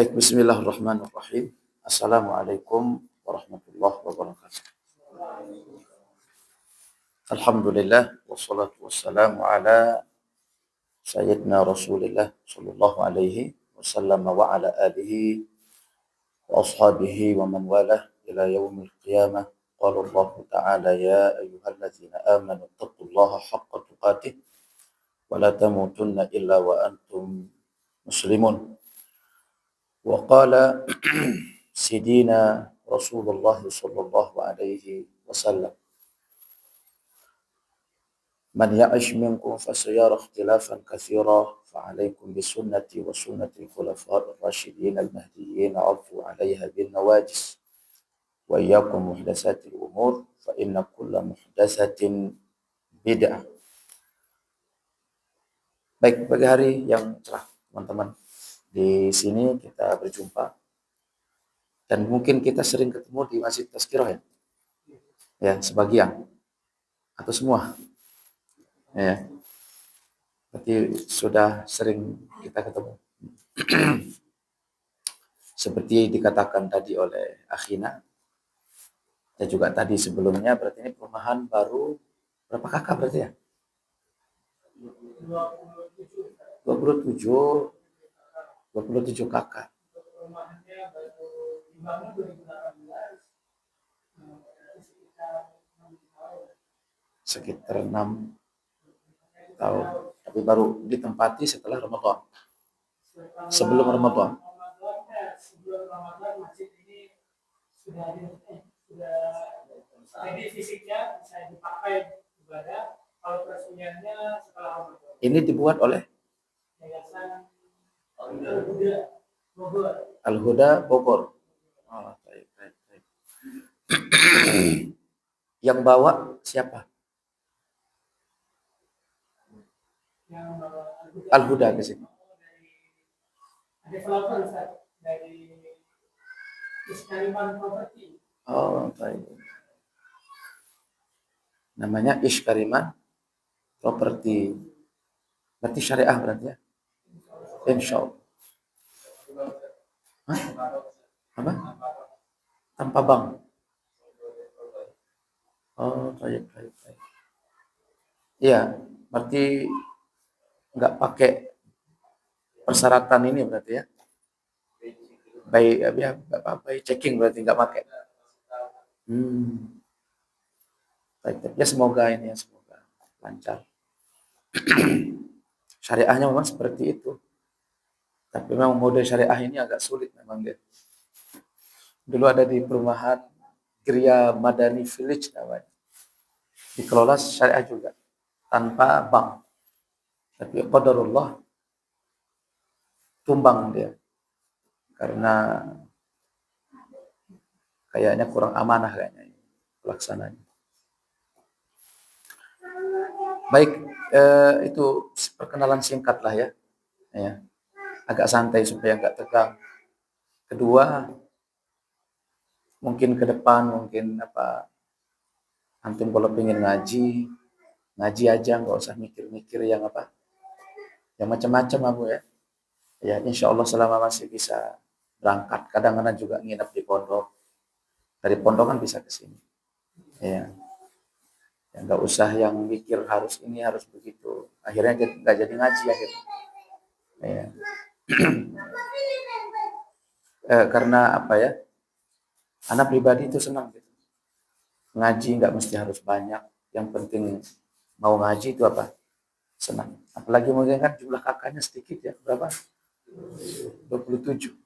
Baik, bismillahirrahmanirrahim. Assalamualaikum warahmatullahi wabarakatuh. Alhamdulillah, wassalatu wassalamu ala sayyidina Rasulillah sallallahu alaihi wasallam wa ala alihi wa ashabihi wa man walah ila yaumil qiyamah. Qala Allah Ta'ala ya ayyuhalladzina amanu taqullaha haqqa tuqatih wa la tamutunna illa wa antum muslimun. Wa qala Sidina Rasulullah sallallahu alaihi wasallam, man ya'ish minkum fasayara ikhtilafan katsira fa'alaikum bisunnati wa sunnati al-khulafa'ir rasyidin al-mahdiyyin 'addu 'alaiha bin nawajis wa iyyakum muhdatsatil umur fa inna kulla muhdatsatin bid'ah. Baik, pagi hari yang cerah teman-teman. Di sini kita berjumpa dan mungkin kita sering ketemu di Masjid Tazkirah ya. Ya, sebagian atau semua. Ya. Berarti sudah sering kita ketemu. Seperti dikatakan tadi oleh Akhina dan juga tadi sebelumnya, berarti ini perumahan baru berapa kakak berarti ya? 27 kakak. Sekitar 6 tahun. Tapi baru ditempati setelah Ramadan. Sebelum Ramadan. Masjid ini sudah jadi fisiknya bisa dipakai ibadah. Kalau peresmiannya setelah Ramadan. Ini dibuat oleh Yayasan Al-Huda Bogor. Al-Huda Bogor. Oh, baik. Yang bawa siapa? Yang Al-Huda ke sini. Developer dari Iskariman Property. Oh, baik. Namanya Iskariman Property. Berarti syariah berarti ya? Insya Allah. Hah? Apa? Tanpa bank. Oh, baik. Iya, berarti nggak pakai persyaratan ini berarti ya? By checking berarti nggak pakai. Baik, ya semoga ini ya, semoga lancar. Syariahnya memang seperti itu. Tapi memang mode syariah ini agak sulit memang dia. Dulu ada di perumahan Gria Madani Village namanya. Dikelola syariah juga tanpa bank. Tapi qadarullah tumbang dia. Karena kayaknya kurang amanah kayaknya pelaksananya. Baik, itu perkenalan singkat lah ya. Agak santai supaya nggak tegang. Kedua, mungkin ke depan, antum kalau pengen ngaji aja, nggak usah mikir-mikir yang macam-macam aku ya. Ya, insya Allah selama masih bisa berangkat. Kadang-kadang juga nginep di pondok. Dari pondok kan bisa ke sini. Ya, nggak usah yang mikir harus ini harus begitu. Akhirnya nggak jadi ngaji akhirnya. Ya. Karena apa ya? Anak pribadi itu senang gitu. Ngaji nggak mesti harus banyak. Yang penting mau ngaji itu apa? Senang. Apalagi mungkin kan jumlah kakaknya sedikit ya. Berapa? 27.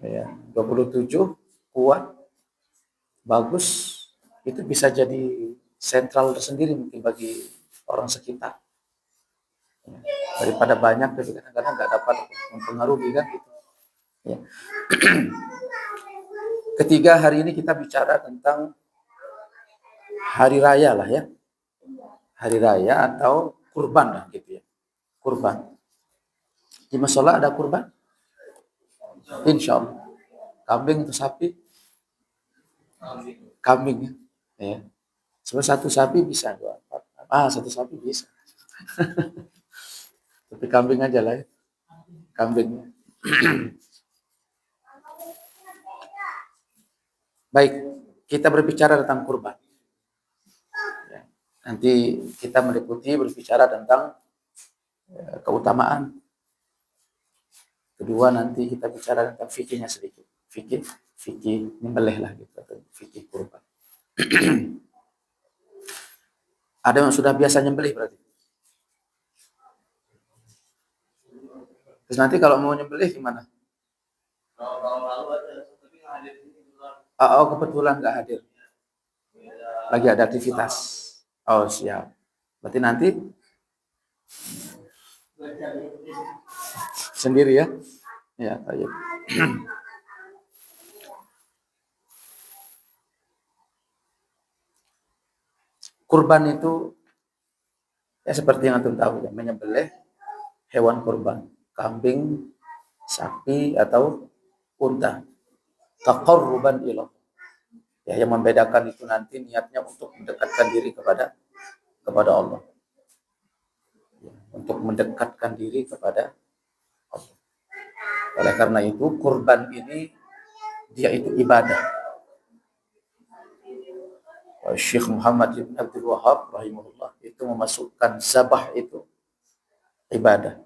Ya, 27 kuat, bagus. Itu bisa jadi sentral tersendiri mungkin bagi orang sekitar. Daripada banyak, tapi kadang-kadang nggak dapat mempengaruhi kan gitu. Ya. Ketiga, hari ini kita bicara tentang hari raya lah ya. Hari raya atau kurban lah gitu ya. Kurban. Di masalah ada kurban? Insya Allah. Kambing atau sapi? Kambing ya. Sebab satu sapi bisa 24. Satu sapi bisa. Tapi kambing aja lah ya. Kambing. Baik, kita berbicara tentang kurban. Ya, nanti kita meliputi berbicara tentang keutamaan. Kedua nanti kita bicara tentang fikihnya sedikit. Fikih nyembelih lah gitu, atau fikih kurban. Ada yang sudah biasa nyembelih berarti. Terus nanti kalau mau nyembelih gimana? Oh, kebetulan nggak hadir. Lagi ada aktivitas. Oh, siap. Berarti nanti sendiri ya? Ya, baik. Kurban itu ya seperti yang antum tahu ya, menyembelih hewan kurban, kambing, sapi atau unta. Taqarruban ilallah. Ya, yang membedakan itu nanti niatnya untuk mendekatkan diri kepada Allah. Ya, untuk mendekatkan diri kepada Allah. Oleh karena itu kurban ini dia itu ibadah. Syekh Muhammad bin Abdul Wahab rahimahullah itu memasukkan zabah itu ibadah.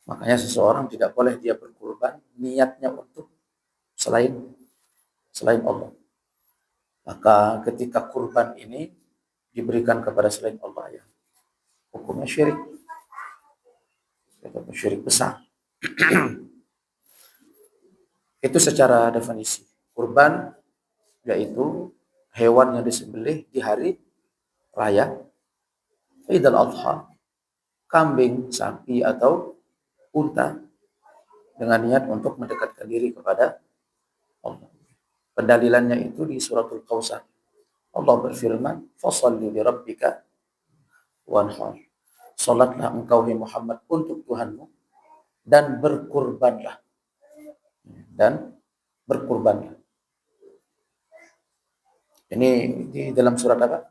Makanya seseorang tidak boleh dia berkurban niatnya untuk selain Allah. Maka ketika kurban ini diberikan kepada selain Allah ya hukumnya syirik. Itu syirik besar. Itu secara definisi. Kurban yaitu hewan yang disembelih di hari raya Idul Adha, kambing, sapi atau unta dengan niat untuk mendekatkan diri kepada Allah. Pendalilannya itu di suratul Kautsar. Allah berfirman, "Fashalli li rabbika wanhar." Salatlah engkau Muhammad untuk Tuhanmu dan berkurbanlah. Dan berkurbanlah. Ini di dalam surat apa?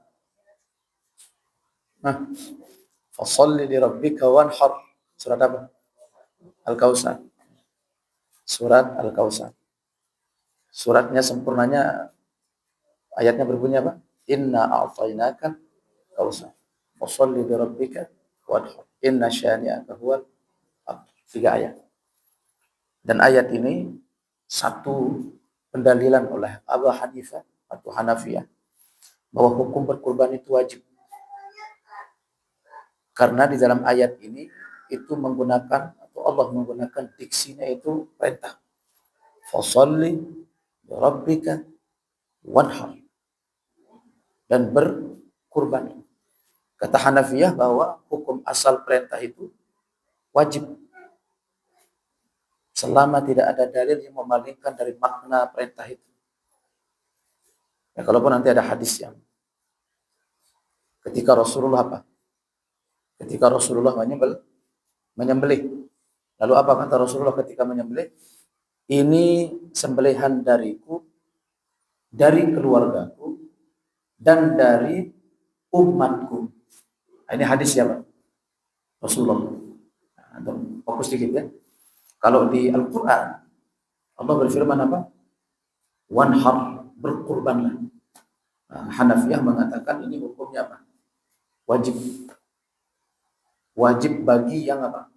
Fashalli li rabbika wanhar. Surat apa? Al-Kautsar. Surat Al-Kautsar. Suratnya sempurnanya ayatnya berbunyi apa? Inna a'tainaka kautsar. Fashalli li rabbika wanhar. Inna syani'aka huwal abtar. 3 ayat. Dan ayat ini satu pendalilan oleh Abu Hanifah atau Hanafiyah bahwa hukum berkurban itu wajib. Karena di dalam ayat ini itu menggunakan atau Allah menggunakan diksinya itu perintah. Fashalli li rabbika wanhar. Dan berkurban. Kata Hanafiyah bahwa hukum asal perintah itu wajib. Selama tidak ada dalil yang memalingkan dari makna perintah itu. Ya, kalaupun nanti ada hadis yang ketika Rasulullah apa? Ketika Rasulullah menyembelih. Lalu apa kata Rasulullah ketika menyembelih? Ini sembelihan dariku, dari keluargaku, dan dari umatku. Ini hadis siapa? Rasulullah. Nah, fokus dikit ya. Kalau di Al-Quran, Allah berfirman apa? Wanhar, berkurbanlah. Nah, Hanafiyah mengatakan ini hukumnya apa? Wajib. Wajib bagi yang apa?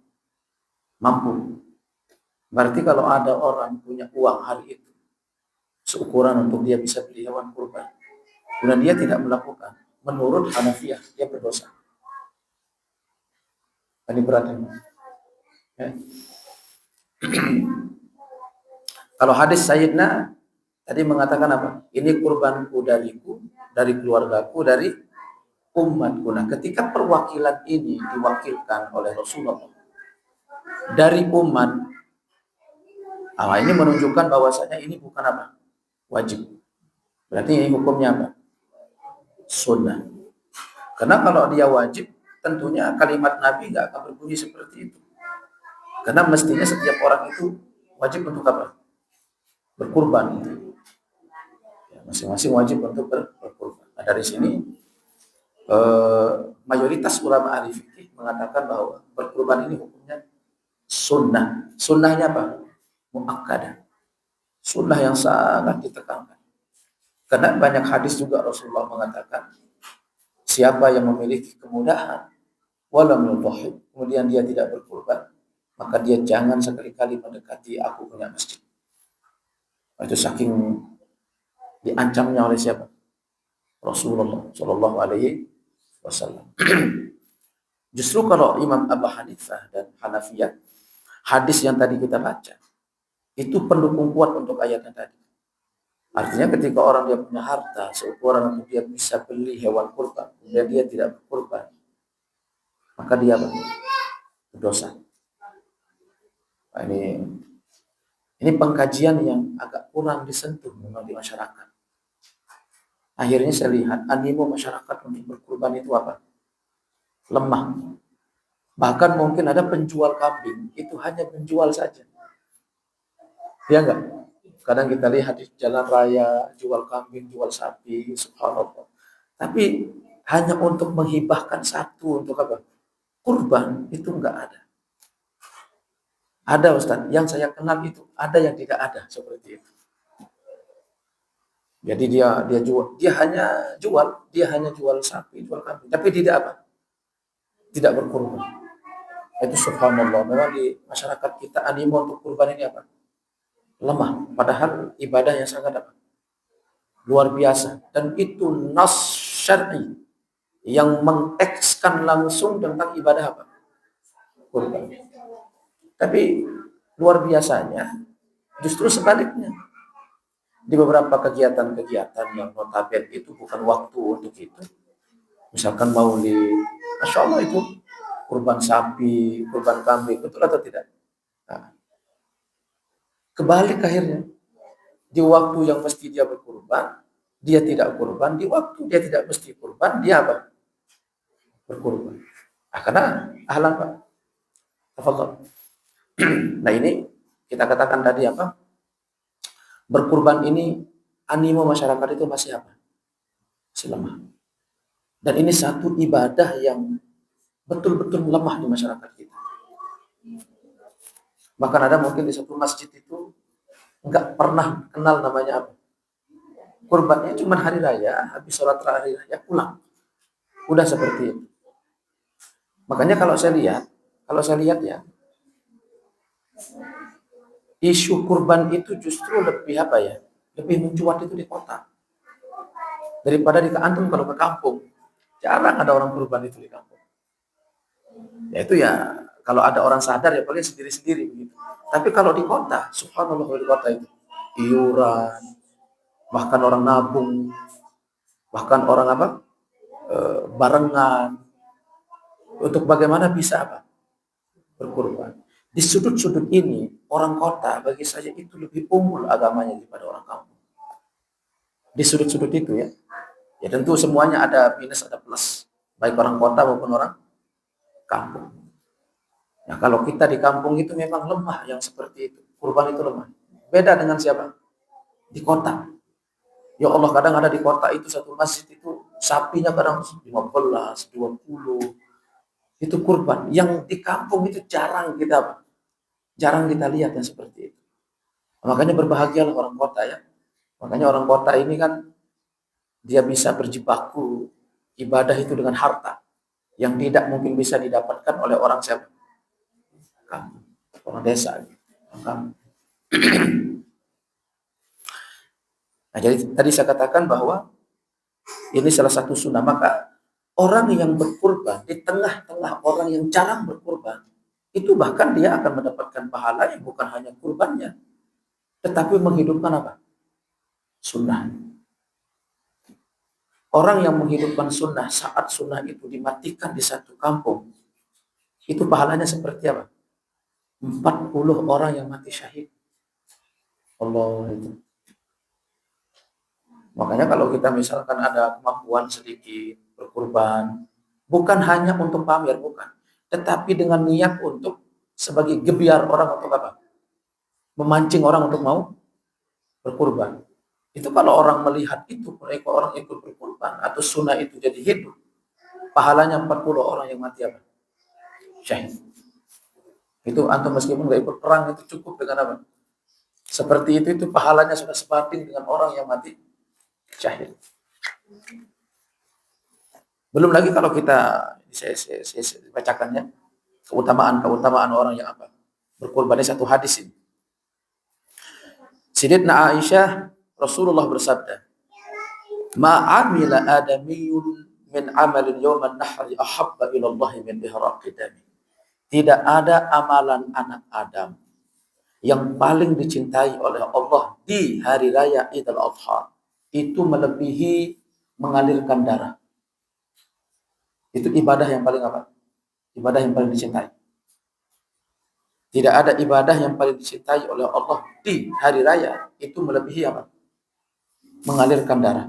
Mampu. Berarti kalau ada orang punya uang hari itu, seukuran untuk dia bisa beli hewan kurban, kemudian dia tidak melakukan, menurut Hanafiyah, dia berdosa. Ini berat ya. Kalau hadis Sayyidina tadi mengatakan apa? Ini kurbanku dariku, dari keluargaku, dari umatku. Nah, ketika perwakilan ini diwakilkan oleh Rasulullah dari umat, ini menunjukkan bahwasanya ini bukan apa? Wajib. Berarti ini hukumnya apa? Sunnah. Karena kalau dia wajib, tentunya kalimat Nabi nggak akan berbunyi seperti itu. Karena mestinya setiap orang itu wajib untuk apa? Berkurban. Ya, masing-masing wajib untuk berkurban. Nah, dari sini mayoritas ulama ahli fikih mengatakan bahwa berkurban ini hukumnya sunnah. Sunnahnya apa? Muakkadah. Sunnah yang sangat ditekankan. Karena banyak hadis juga Rasulullah mengatakan, siapa yang memiliki kemudahan, walam yudhahid, kemudian dia tidak berkurban, maka dia jangan sekali-kali mendekati aku punya masjid. Itu saking diancamnya oleh siapa? Rasulullah Shallallahu Alaihi Wasallam. Justru kalau Imam Abu Hanifah dan Hanafiyah, hadis yang tadi kita baca, itu pendukung kuat untuk ayatnya tadi. Artinya ketika orang dia punya harta, seukuran untuk dia bisa beli hewan kurban, kemudian dia tidak berkurban, maka dia berdosa. Nah, ini pengkajian yang agak kurang disentuh memang di masyarakat. Akhirnya saya lihat animo masyarakat untuk berkurban itu apa? Lemah. Bahkan mungkin ada penjual kambing, itu hanya menjual saja. Ya enggak? Kadang kita lihat di jalan raya, jual kambing, jual sapi, subhanallah. Tapi hanya untuk menghibahkan satu, untuk apa? Kurban, itu enggak ada. Ada Ustaz, yang saya kenal itu, ada yang tidak ada, seperti itu. Jadi dia hanya jual sapi, jual kambing, tapi tidak apa? Tidak berkurban. Itu subhanallah, memang di masyarakat kita animo untuk kurban ini apa? Lemah, padahal ibadah yang sangat apa? Luar biasa. Dan itu nas syar'i yang mengekskan langsung tentang ibadah apa? Kurban. Tapi luar biasanya justru sebaliknya. Di beberapa kegiatan-kegiatan yang notabene itu bukan waktu untuk itu. Misalkan maulid, Masya Allah itu kurban sapi, kurban kambing, betul atau tidak? Nah, kebalik akhirnya. Di waktu yang mesti dia berkurban, dia tidak kurban. Di waktu dia tidak mesti kurban, dia apa? Berkurban. Nah, karena ahlan Pak. Tafadhol. Nah ini kita katakan tadi apa? Berkurban ini animo masyarakat itu masih apa? Masih lemah. Dan ini satu ibadah yang betul-betul lemah di masyarakat kita. Bahkan ada mungkin di satu masjid itu nggak pernah kenal namanya apa. Kurbannya cuma hari raya, habis sholat hari raya pulang. Udah seperti itu. Makanya kalau saya lihat ya, isu kurban itu justru lebih apa ya? Lebih mencuat itu di kota. Daripada di antum kalau ke kampung. Jarang ada orang kurban itu di kampung. Ya itu ya kalau ada orang sadar ya paling sendiri-sendiri begitu. Tapi kalau di kota, subhanallah kalau di kota itu iuran, bahkan orang nabung, bahkan orang apa? Barengan untuk bagaimana bisa apa? Berkurban. Di sudut-sudut ini, orang kota bagi saya itu lebih unggul agamanya daripada orang kampung. Di sudut-sudut itu ya. Ya tentu semuanya ada minus, ada plus. Baik orang kota maupun orang kampung. Nah kalau kita di kampung itu memang lemah yang seperti itu. Kurban itu lemah. Beda dengan siapa? Di kota. Ya Allah kadang ada di kota itu satu masjid itu sapinya kadang 15, 20. Itu kurban. Yang di kampung itu jarang kita lihat yang seperti itu. Makanya berbahagialah orang kota ya. Makanya orang kota ini kan dia bisa berjibaku ibadah itu dengan harta yang tidak mungkin bisa didapatkan oleh orang siapa? Kampung, orang desa. Kampung. Nah, jadi tadi saya katakan bahwa ini salah satu sunnah. Maka orang yang berkurban di tengah-tengah orang yang jarang berkurban, itu bahkan dia akan mendapatkan pahala yang bukan hanya kurbannya, tetapi menghidupkan apa? Sunnah. Orang yang menghidupkan sunnah saat sunnah itu dimatikan di satu kampung, itu pahalanya seperti apa? 40 orang yang mati syahid. Allah itu. Makanya kalau kita misalkan ada kemampuan sedikit berkurban, bukan hanya untuk pamer, bukan. Tetapi dengan niat untuk sebagai gebiar orang untuk apa? Memancing orang untuk mau berkurban. Itu kalau orang melihat itu, mereka orang ikut berkurban atau sunnah itu jadi hidup, pahalanya 40 orang yang mati apa? Syahid. Itu antum meskipun nggak ikut perang itu cukup dengan apa? Seperti itu pahalanya sudah sebanding dengan orang yang mati Syahid. Belum lagi kalau kita saya bacakannya keutamaan orang yang apa? Berkorban. Ini satu hadis ini. Sayyidatuna Aisyah, Rasulullah bersabda, "Ma'amila adamiyun min amalin yawman nahri ahabba ila Allah min ihraqi dami." Tidak ada amalan anak Adam yang paling dicintai oleh Allah di hari raya Idul Adha itu melebihi mengalirkan darah. Itu ibadah yang paling apa? Ibadah yang paling dicintai. Tidak ada ibadah yang paling dicintai oleh Allah di hari raya itu melebihi apa? Mengalirkan darah.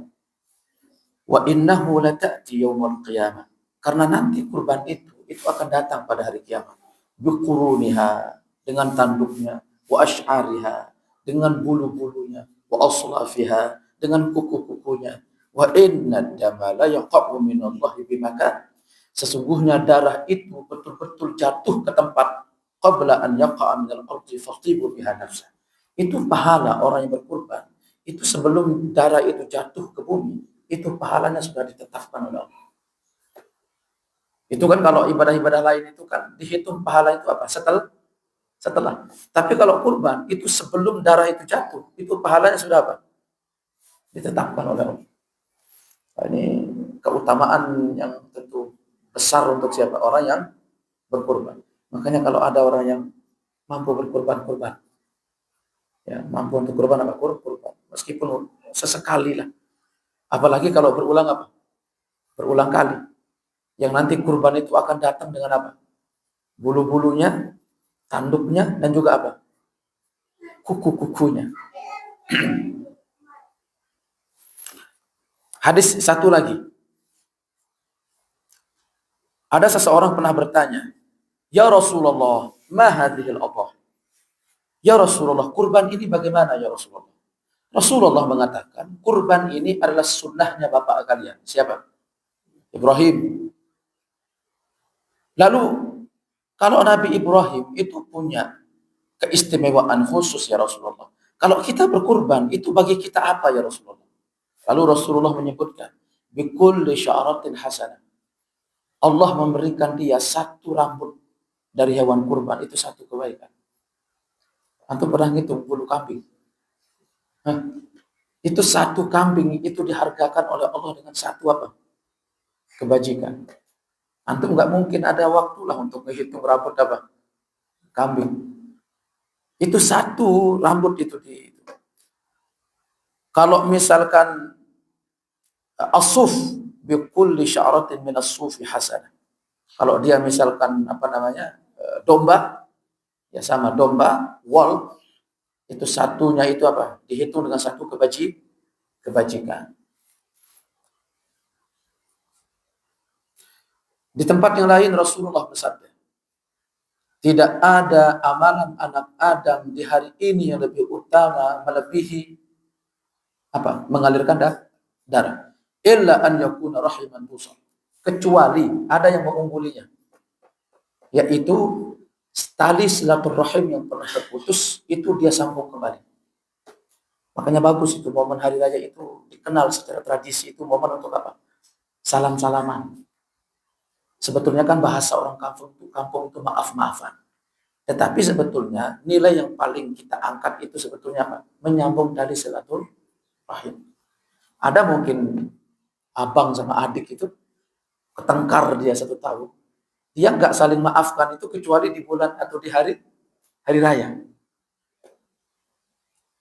Wa innahu lata'ti yaumul qiyamah. Karena nanti kurban itu akan datang pada hari kiamat. Biquruniha, dengan tanduknya, wa asy'ariha, dengan bulu-bulunya, wa aslafiha, dengan kuku-kukunya. Wa inna dama la yaqa'u minallahi bimakan. Sesungguhnya darah itu betul-betul jatuh ke tempat qabla an yaqa'a minal ardi fatibu biha nafsah. Itu pahala orang yang berkurban. Itu sebelum darah itu jatuh ke bumi, itu pahalanya sudah ditetapkan oleh Allah. Itu kan kalau ibadah-ibadah lain itu kan dihitung pahala itu apa? Setelah. Tapi kalau kurban itu sebelum darah itu jatuh, itu pahalanya sudah apa? Ditetapkan oleh Allah. Nah, ini keutamaan yang tentu besar untuk siapa? Orang yang berkurban. Makanya kalau ada orang yang mampu berkurban, ya, mampu untuk kurban apa? Kurban. Meskipun sesekali lah. Apalagi kalau berulang apa? Berulang kali. Yang nanti kurban itu akan datang dengan apa? Bulu-bulunya, tanduknya, dan juga apa? Kuku-kukunya. Hadis satu lagi. Ada seseorang pernah bertanya, "Ya Rasulullah, ma hadhil adhah?" Ya Rasulullah, kurban ini bagaimana ya Rasulullah? Rasulullah mengatakan, kurban ini adalah sunnahnya bapak kalian. Siapa? Ibrahim. Lalu, kalau Nabi Ibrahim itu punya keistimewaan khusus ya Rasulullah. Kalau kita berkurban, itu bagi kita apa ya Rasulullah? Lalu Rasulullah menyebutkan, bikulli sya'ratin hasanah. Allah memberikan dia satu rambut dari hewan kurban, itu satu kebaikan. Antum pernah ngitung bulu kambing? Hah? Itu satu kambing itu dihargakan oleh Allah dengan satu apa? Kebajikan. Antum nggak mungkin ada waktu lah untuk menghitung rambut apa? Kambing. Itu satu rambut itu. Kalau misalkan as-suf bikulli sya'ratin min as-sufi hasanah. Kalau dia misalkan apa namanya? Domba, ya sama domba, wol, itu satunya itu apa? Dihitung dengan satu kebajikan. Di tempat yang lain Rasulullah bersabda, tidak ada amalan anak Adam di hari ini yang lebih utama melebihi apa? Mengalirkan darah. Illa an yakuna rahiman busar. Kecuali ada yang mengunggulinya, yaitu tali silaturahim yang pernah terputus itu dia sambung kembali. Makanya bagus itu momen hari raya itu dikenal secara tradisi itu momen untuk apa? Salam-salaman. Sebetulnya kan bahasa orang kampung itu maaf-maafan. Tetapi sebetulnya nilai yang paling kita angkat itu sebetulnya apa? Menyambung tali silaturahim. Ada mungkin abang sama adik itu ketengkar dia 1 tahun. Dia nggak saling maafkan itu kecuali di bulan atau di hari raya.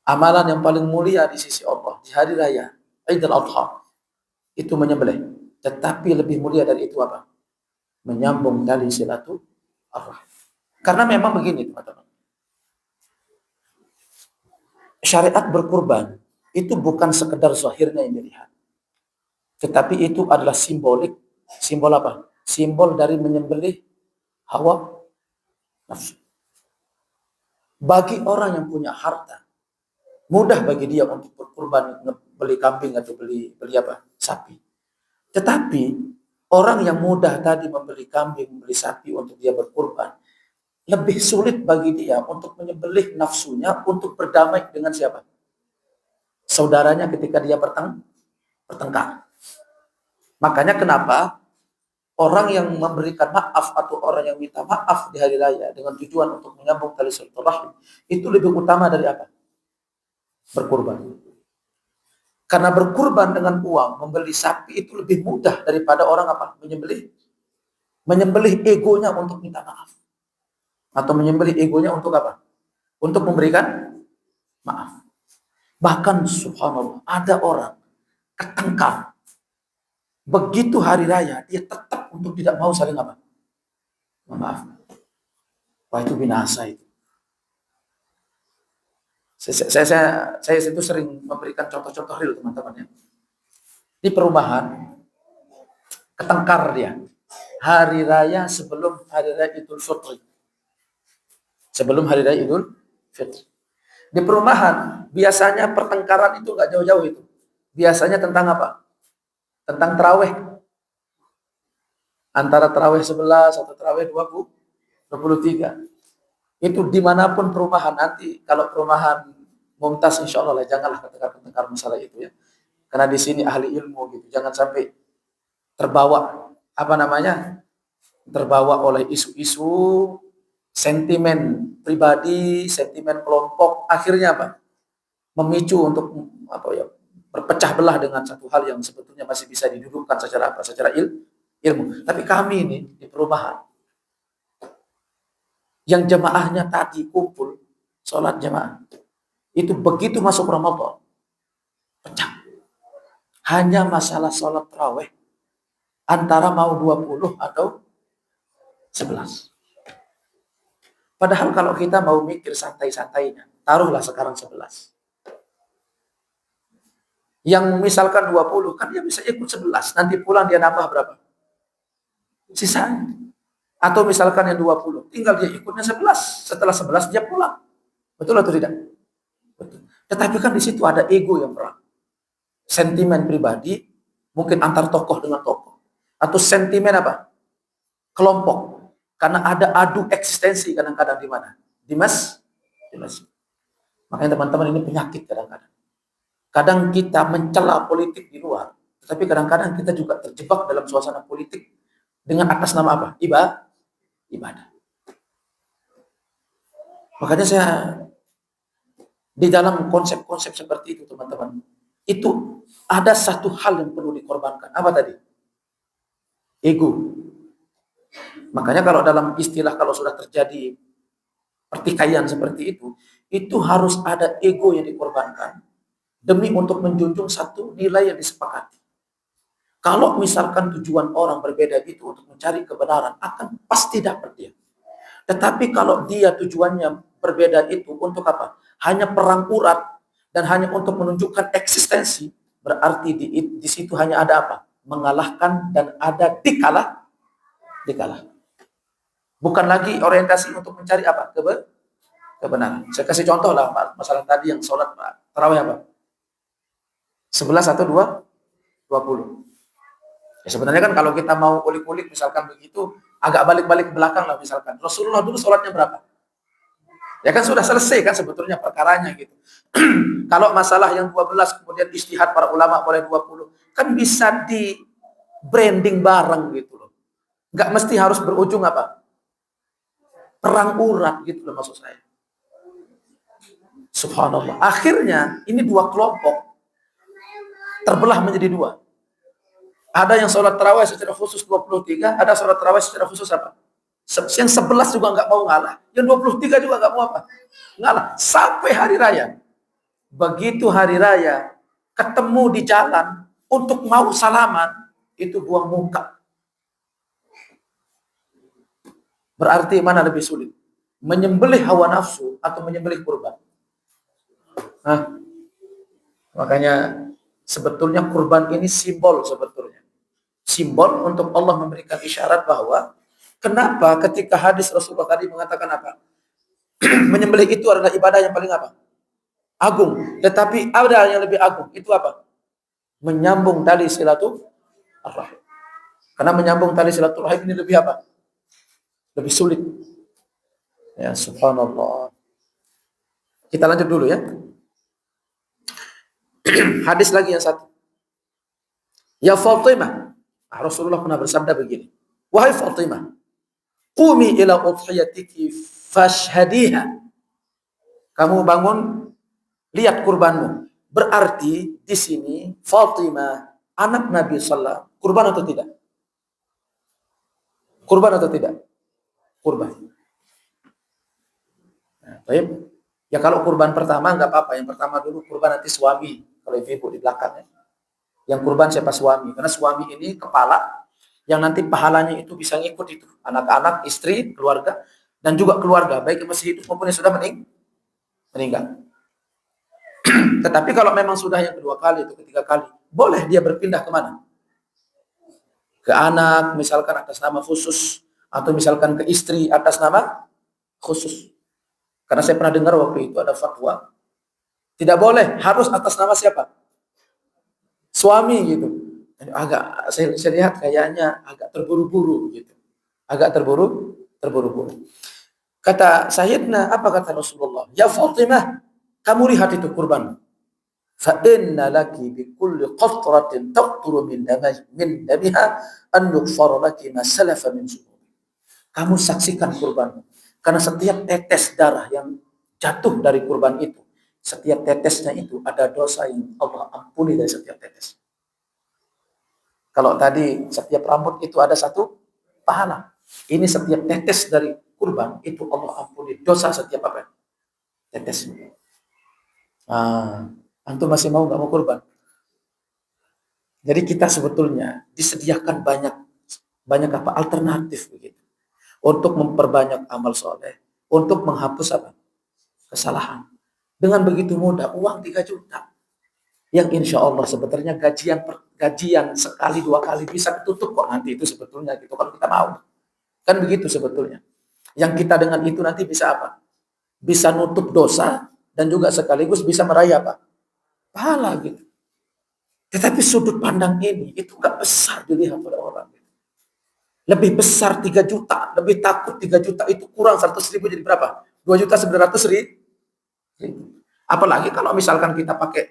Amalan yang paling mulia di sisi Allah di hari raya Idul Adha itu menyembelih. Tetapi lebih mulia dari itu apa? Menyambung tali silaturahim. Karena memang begini teman-teman. Syariat berkurban itu bukan sekedar zahirnya yang dilihat. Tetapi itu adalah simbolik. Simbol apa? Simbol dari menyembelih hawa nafsu. Bagi orang yang punya harta, mudah bagi dia untuk berkurban, beli kambing atau beli apa? Sapi. Tetapi orang yang mudah tadi membeli kambing, membeli sapi untuk dia berkurban, lebih sulit bagi dia untuk menyembelih nafsunya untuk berdamai dengan siapa? Saudaranya ketika dia bertengkar. Makanya kenapa orang yang memberikan maaf atau orang yang minta maaf di hari raya dengan tujuan untuk menyambung tali silaturahim itu lebih utama dari apa? Berkurban. Karena berkurban dengan uang, membeli sapi itu lebih mudah daripada orang apa? Menyembelih egonya untuk minta maaf. Atau menyembelih egonya untuk apa? Untuk memberikan maaf. Bahkan subhanallah, ada orang ketengkar. Begitu hari raya, dia tetap untuk tidak mau saling apa? Maaf. Wah, itu binasa itu. Saya itu sering memberikan contoh-contoh real teman-teman ya. Di perumahan, ketengkar dia. Hari raya sebelum hari raya Idul Fitri. Sebelum hari raya Idul Fitri. Di perumahan, biasanya pertengkaran itu nggak jauh-jauh itu. Biasanya tentang apa? Tentang taraweh. Antara taraweh 11 atau taraweh 23. Itu dimanapun perumahan, nanti kalau perumahan Mumtaz insya Allah janganlah tengkar masalah itu ya. Karena di sini ahli ilmu gitu. Jangan sampai terbawa terbawa oleh isu-isu sentimen pribadi, sentimen kelompok, akhirnya apa? Memicu untuk berpecah belah dengan satu hal yang sebetulnya masih bisa didudukkan secara apa? Secara ilmu. Tapi kami ini di perumahan yang jemaahnya tadi kumpul sholat jemaah itu begitu masuk Ramadan pecah. Hanya masalah sholat tarawih antara mau 20 atau 11. Padahal kalau kita mau mikir santai-santainya, taruhlah sekarang 11. Yang misalkan 20, kan dia bisa ikut 11. Nanti pulang dia nambah berapa? Sisanya. Atau misalkan yang 20, tinggal dia ikutnya 11. Setelah 11 dia pulang. Betul atau tidak? Betul. Tetapi kan di situ ada ego yang perang. Sentimen pribadi, mungkin antar tokoh dengan tokoh. Atau sentimen apa? Kelompok. Karena ada adu eksistensi kadang-kadang di mana? Di masjid. Makanya teman-teman ini penyakit kadang-kadang. Kadang kita mencela politik di luar, tetapi kadang-kadang kita juga terjebak dalam suasana politik dengan atas nama apa? Ibadah. Makanya saya di dalam konsep-konsep seperti itu teman-teman, itu ada satu hal yang perlu dikorbankan. Apa tadi? Ego. Makanya kalau dalam istilah kalau sudah terjadi pertikaian seperti itu harus ada ego yang dikorbankan demi untuk menjunjung satu nilai yang disepakati. Kalau misalkan tujuan orang berbeda itu untuk mencari kebenaran, akan pasti dapat dia. Tetapi kalau dia tujuannya berbeda itu untuk apa? Hanya perang urat dan hanya untuk menunjukkan eksistensi, berarti di situ hanya ada apa? Mengalahkan dan ada dikalah. Bukan lagi orientasi untuk mencari apa? Kebenaran. Saya kasih contoh lah masalah tadi yang sholat tarawih apa? 11 atau 20. Ya sebenarnya kan kalau kita mau kulik-kulik misalkan begitu, agak balik-balik belakang lah misalkan. Rasulullah dulu sholatnya berapa? Ya kan sudah selesai kan sebetulnya perkaranya gitu. Kalau masalah yang 12 kemudian istihad para ulama boleh 20, kan bisa di branding bareng gitu loh. Nggak mesti harus berujung apa? Perang urat gitu loh maksud saya. Subhanallah. Akhirnya ini dua kelompok terbelah menjadi dua. Ada yang sholat tarawih secara khusus 23, ada sholat tarawih secara khusus apa? Yang 11 juga nggak mau ngalah, yang 23 juga nggak mau apa? Ngalah. Sampai hari raya. Begitu hari raya, ketemu di jalan, untuk mau salaman, itu buang muka. Berarti mana lebih sulit? Menyembelih hawa nafsu atau menyembelih kurban? Makanya sebetulnya kurban ini simbol sebetulnya. Simbol untuk Allah memberikan isyarat bahwa kenapa ketika hadis Rasulullah tadi mengatakan apa? Menyembelih itu adalah ibadah yang paling apa? Agung. Tetapi ada yang lebih agung. Itu apa? Menyambung tali silaturahim. Karena menyambung tali silaturahim ini lebih apa? Lebih sulit. Ya subhanallah. Kita lanjut dulu ya. Hadis lagi yang satu. Ya Fatimah, Rasulullah pernah bersabda begini, wahai Fatimah, qumi ila udhiyatiki fashhadiha. Kamu bangun, lihat kurbanmu. Berarti di sini Fatimah anak Nabi sallallahu kurban atau tidak? Kurban atau tidak? Kurban. Nah, baik. Ya kalau kurban pertama nggak apa-apa. Yang pertama dulu kurban nanti suami. Kalau ibu di belakangnya. Yang kurban siapa? Suami. Karena suami ini kepala yang nanti pahalanya itu bisa ngikut itu. Anak-anak, istri, keluarga, dan juga keluarga. Baik yang masih hidup maupun yang sudah meninggal. Tetapi kalau memang sudah yang kedua kali, itu ketiga kali, boleh dia berpindah kemana? Ke anak, misalkan atas nama khusus. Atau misalkan ke istri atas nama khusus. Karena saya pernah dengar waktu itu ada fatwa. Tidak boleh, harus atas nama siapa? Suami gitu. Agak saya lihat kayaknya agak terburu-buru gitu. Agak terburu-buru. Kata Sayyidina, apa kata Rasulullah? Ya Fatimah, kamu lihat itu kurban. Fa inna laki bi kulli qatratin taqturu min damiha an yughfar laki ma salafa min dzunub. Kamu saksikan kurban. Karena setiap tetes darah yang jatuh dari kurban itu, setiap tetesnya itu ada dosa yang Allah ampuni dari setiap tetes. Kalau tadi setiap rambut itu ada satu pahala. Ini setiap tetes dari kurban itu Allah ampuni dosa setiap apa? Tetes. Antum masih mau nggak mau kurban? Jadi kita sebetulnya disediakan banyak apa? Alternatif begitu. Untuk memperbanyak amal soleh, untuk menghapus apa? Kesalahan. Dengan begitu mudah, uang 3 juta. Yang insya Allah sebetulnya gajian sekali dua kali bisa tutup kok nanti itu sebetulnya gitu kalau kita mau. Kan begitu sebetulnya. Yang kita dengan itu nanti bisa apa? Bisa nutup dosa dan juga sekaligus bisa meraih apa? Pahala gitu. Tetapi sudut pandang ini itu gak besar dilihat oleh orang. Lebih besar 3 juta, lebih takut 3 juta itu kurang 100 ribu jadi berapa? 2.900.000. Apalagi kalau misalkan kita pakai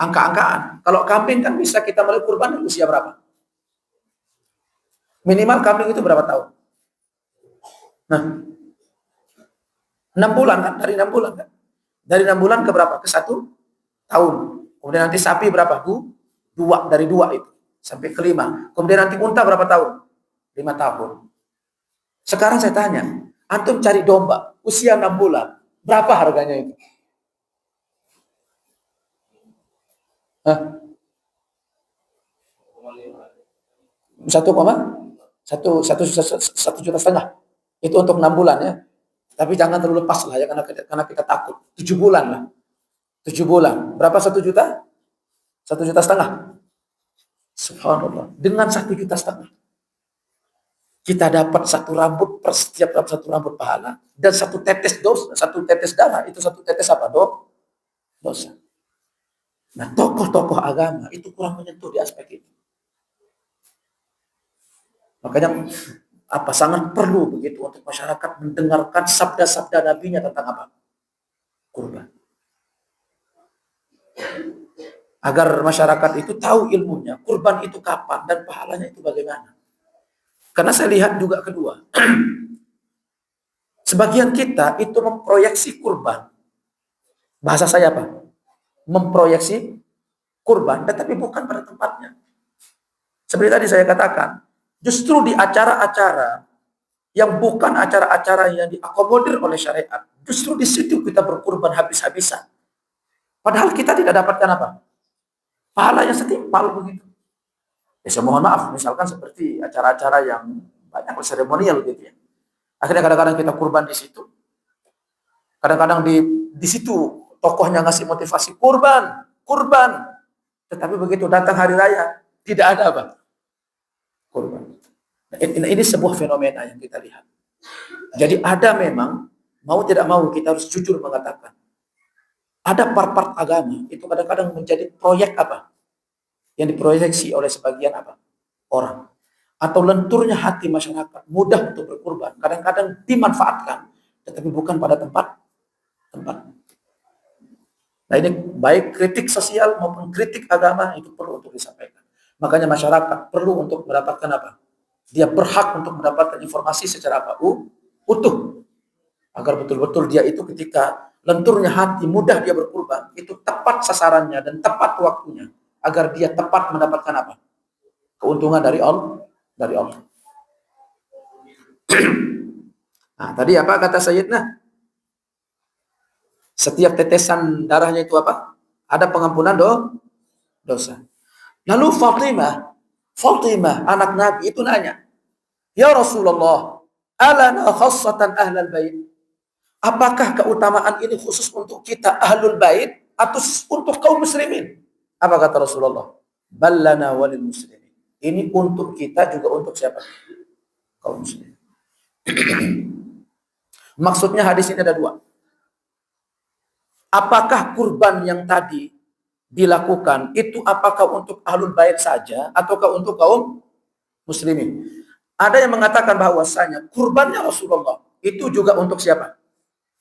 angka-angkaan. Kalau kambing kan bisa kita mulai kurban di usia berapa? Minimal kambing itu berapa tahun? Nah, 6 bulan kan? Dari 6 bulan kan? Dari 6 bulan ke berapa? Ke 1 tahun. Kemudian nanti sapi berapa? 2 dari 2 itu. Sampai ke 5. Kemudian nanti unta berapa tahun? 5 tahun. Sekarang saya tanya, antum cari domba usia 6 bulan. Berapa harganya itu? Hah? 1,1 juta setengah. Itu untuk 6 bulan ya. Tapi jangan terlalu lepas lah ya karena kita takut. 7 bulan lah. 7 bulan. Berapa 1 juta? 1,5 juta. Subhanallah. Dengan 1,5 juta kita dapat 1 rambut per setiap 1 rambut pahala dan 1 tetes dosa, 1 tetes darah itu 1 tetes apa? Dosa. Nah, tokoh-tokoh agama itu kurang menyentuh di aspek itu. Makanya sangat perlu begitu untuk masyarakat mendengarkan sabda-sabda nabinya tentang apa? Kurban. Agar masyarakat itu tahu ilmunya, kurban itu kapan dan pahalanya itu bagaimana. Karena saya lihat juga kedua, sebagian kita itu memproyeksi kurban. Bahasa saya apa? Memproyeksi kurban, tetapi bukan pada tempatnya. Seperti tadi saya katakan, justru di acara-acara yang bukan acara-acara yang diakomodir oleh syariat, justru di situ kita berkurban habis-habisan. Padahal kita tidak dapatkan apa? Pahala yang setimpal begitu. Ya saya mohon maaf, misalkan seperti acara-acara yang banyak seremonial gitu ya. Akhirnya kadang-kadang kita kurban di situ. Kadang-kadang di situ tokohnya ngasih motivasi kurban. Tetapi begitu datang hari raya, tidak ada apa? Kurban. Ini sebuah fenomena yang kita lihat. Jadi ada memang, mau tidak mau kita harus jujur mengatakan. Ada part-part agama, itu kadang-kadang menjadi proyek apa? Yang diproyeksi oleh sebagian apa? Orang. Atau lenturnya hati masyarakat, mudah untuk berkurban. Kadang-kadang dimanfaatkan, tetapi bukan pada tempat. Nah ini baik kritik sosial maupun kritik agama itu perlu untuk disampaikan. Makanya masyarakat perlu untuk mendapatkan apa? Dia berhak untuk mendapatkan informasi secara apa? Utuh. Agar betul-betul dia itu ketika lenturnya hati, mudah dia berkurban, itu tepat sasarannya dan tepat waktunya. Agar dia tepat mendapatkan apa? Keuntungan dari Allah. Dari Allah. Nah, tadi apa kata Sayyidina? Setiap tetesan darahnya itu apa? Ada pengampunan dosa. Lalu Fatimah anak Nabi itu nanya, "Ya Rasulullah, alana khassatan ahlal bait?" Apakah keutamaan ini khusus untuk kita ahlul bait atau untuk kaum muslimin? Apa kata Rasulullah? Ballana walil muslimin. Ini untuk kita juga untuk siapa? Kaum muslimin. Maksudnya hadis ini ada dua. Apakah kurban yang tadi dilakukan itu apakah untuk ahlul bait saja ataukah untuk kaum muslimin? Ada yang mengatakan bahwasanya kurbannya Rasulullah itu juga untuk siapa?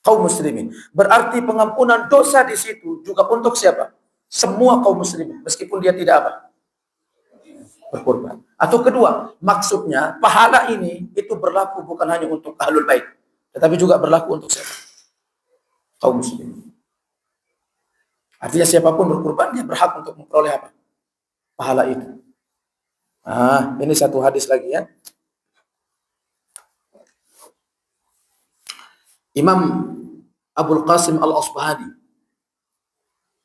Kaum muslimin. Berarti pengampunan dosa di situ juga untuk siapa? Semua kaum muslimin, meskipun dia tidak apa? Berkorban. Atau kedua, maksudnya pahala ini itu berlaku bukan hanya untuk ahlul bait, tetapi juga berlaku untuk siapa? Kaum muslimin. Artinya siapapun berkorban dia berhak untuk memperoleh apa? Pahala itu. Nah, ini satu hadis lagi ya. Imam Abul Qasim Al-Asbahani.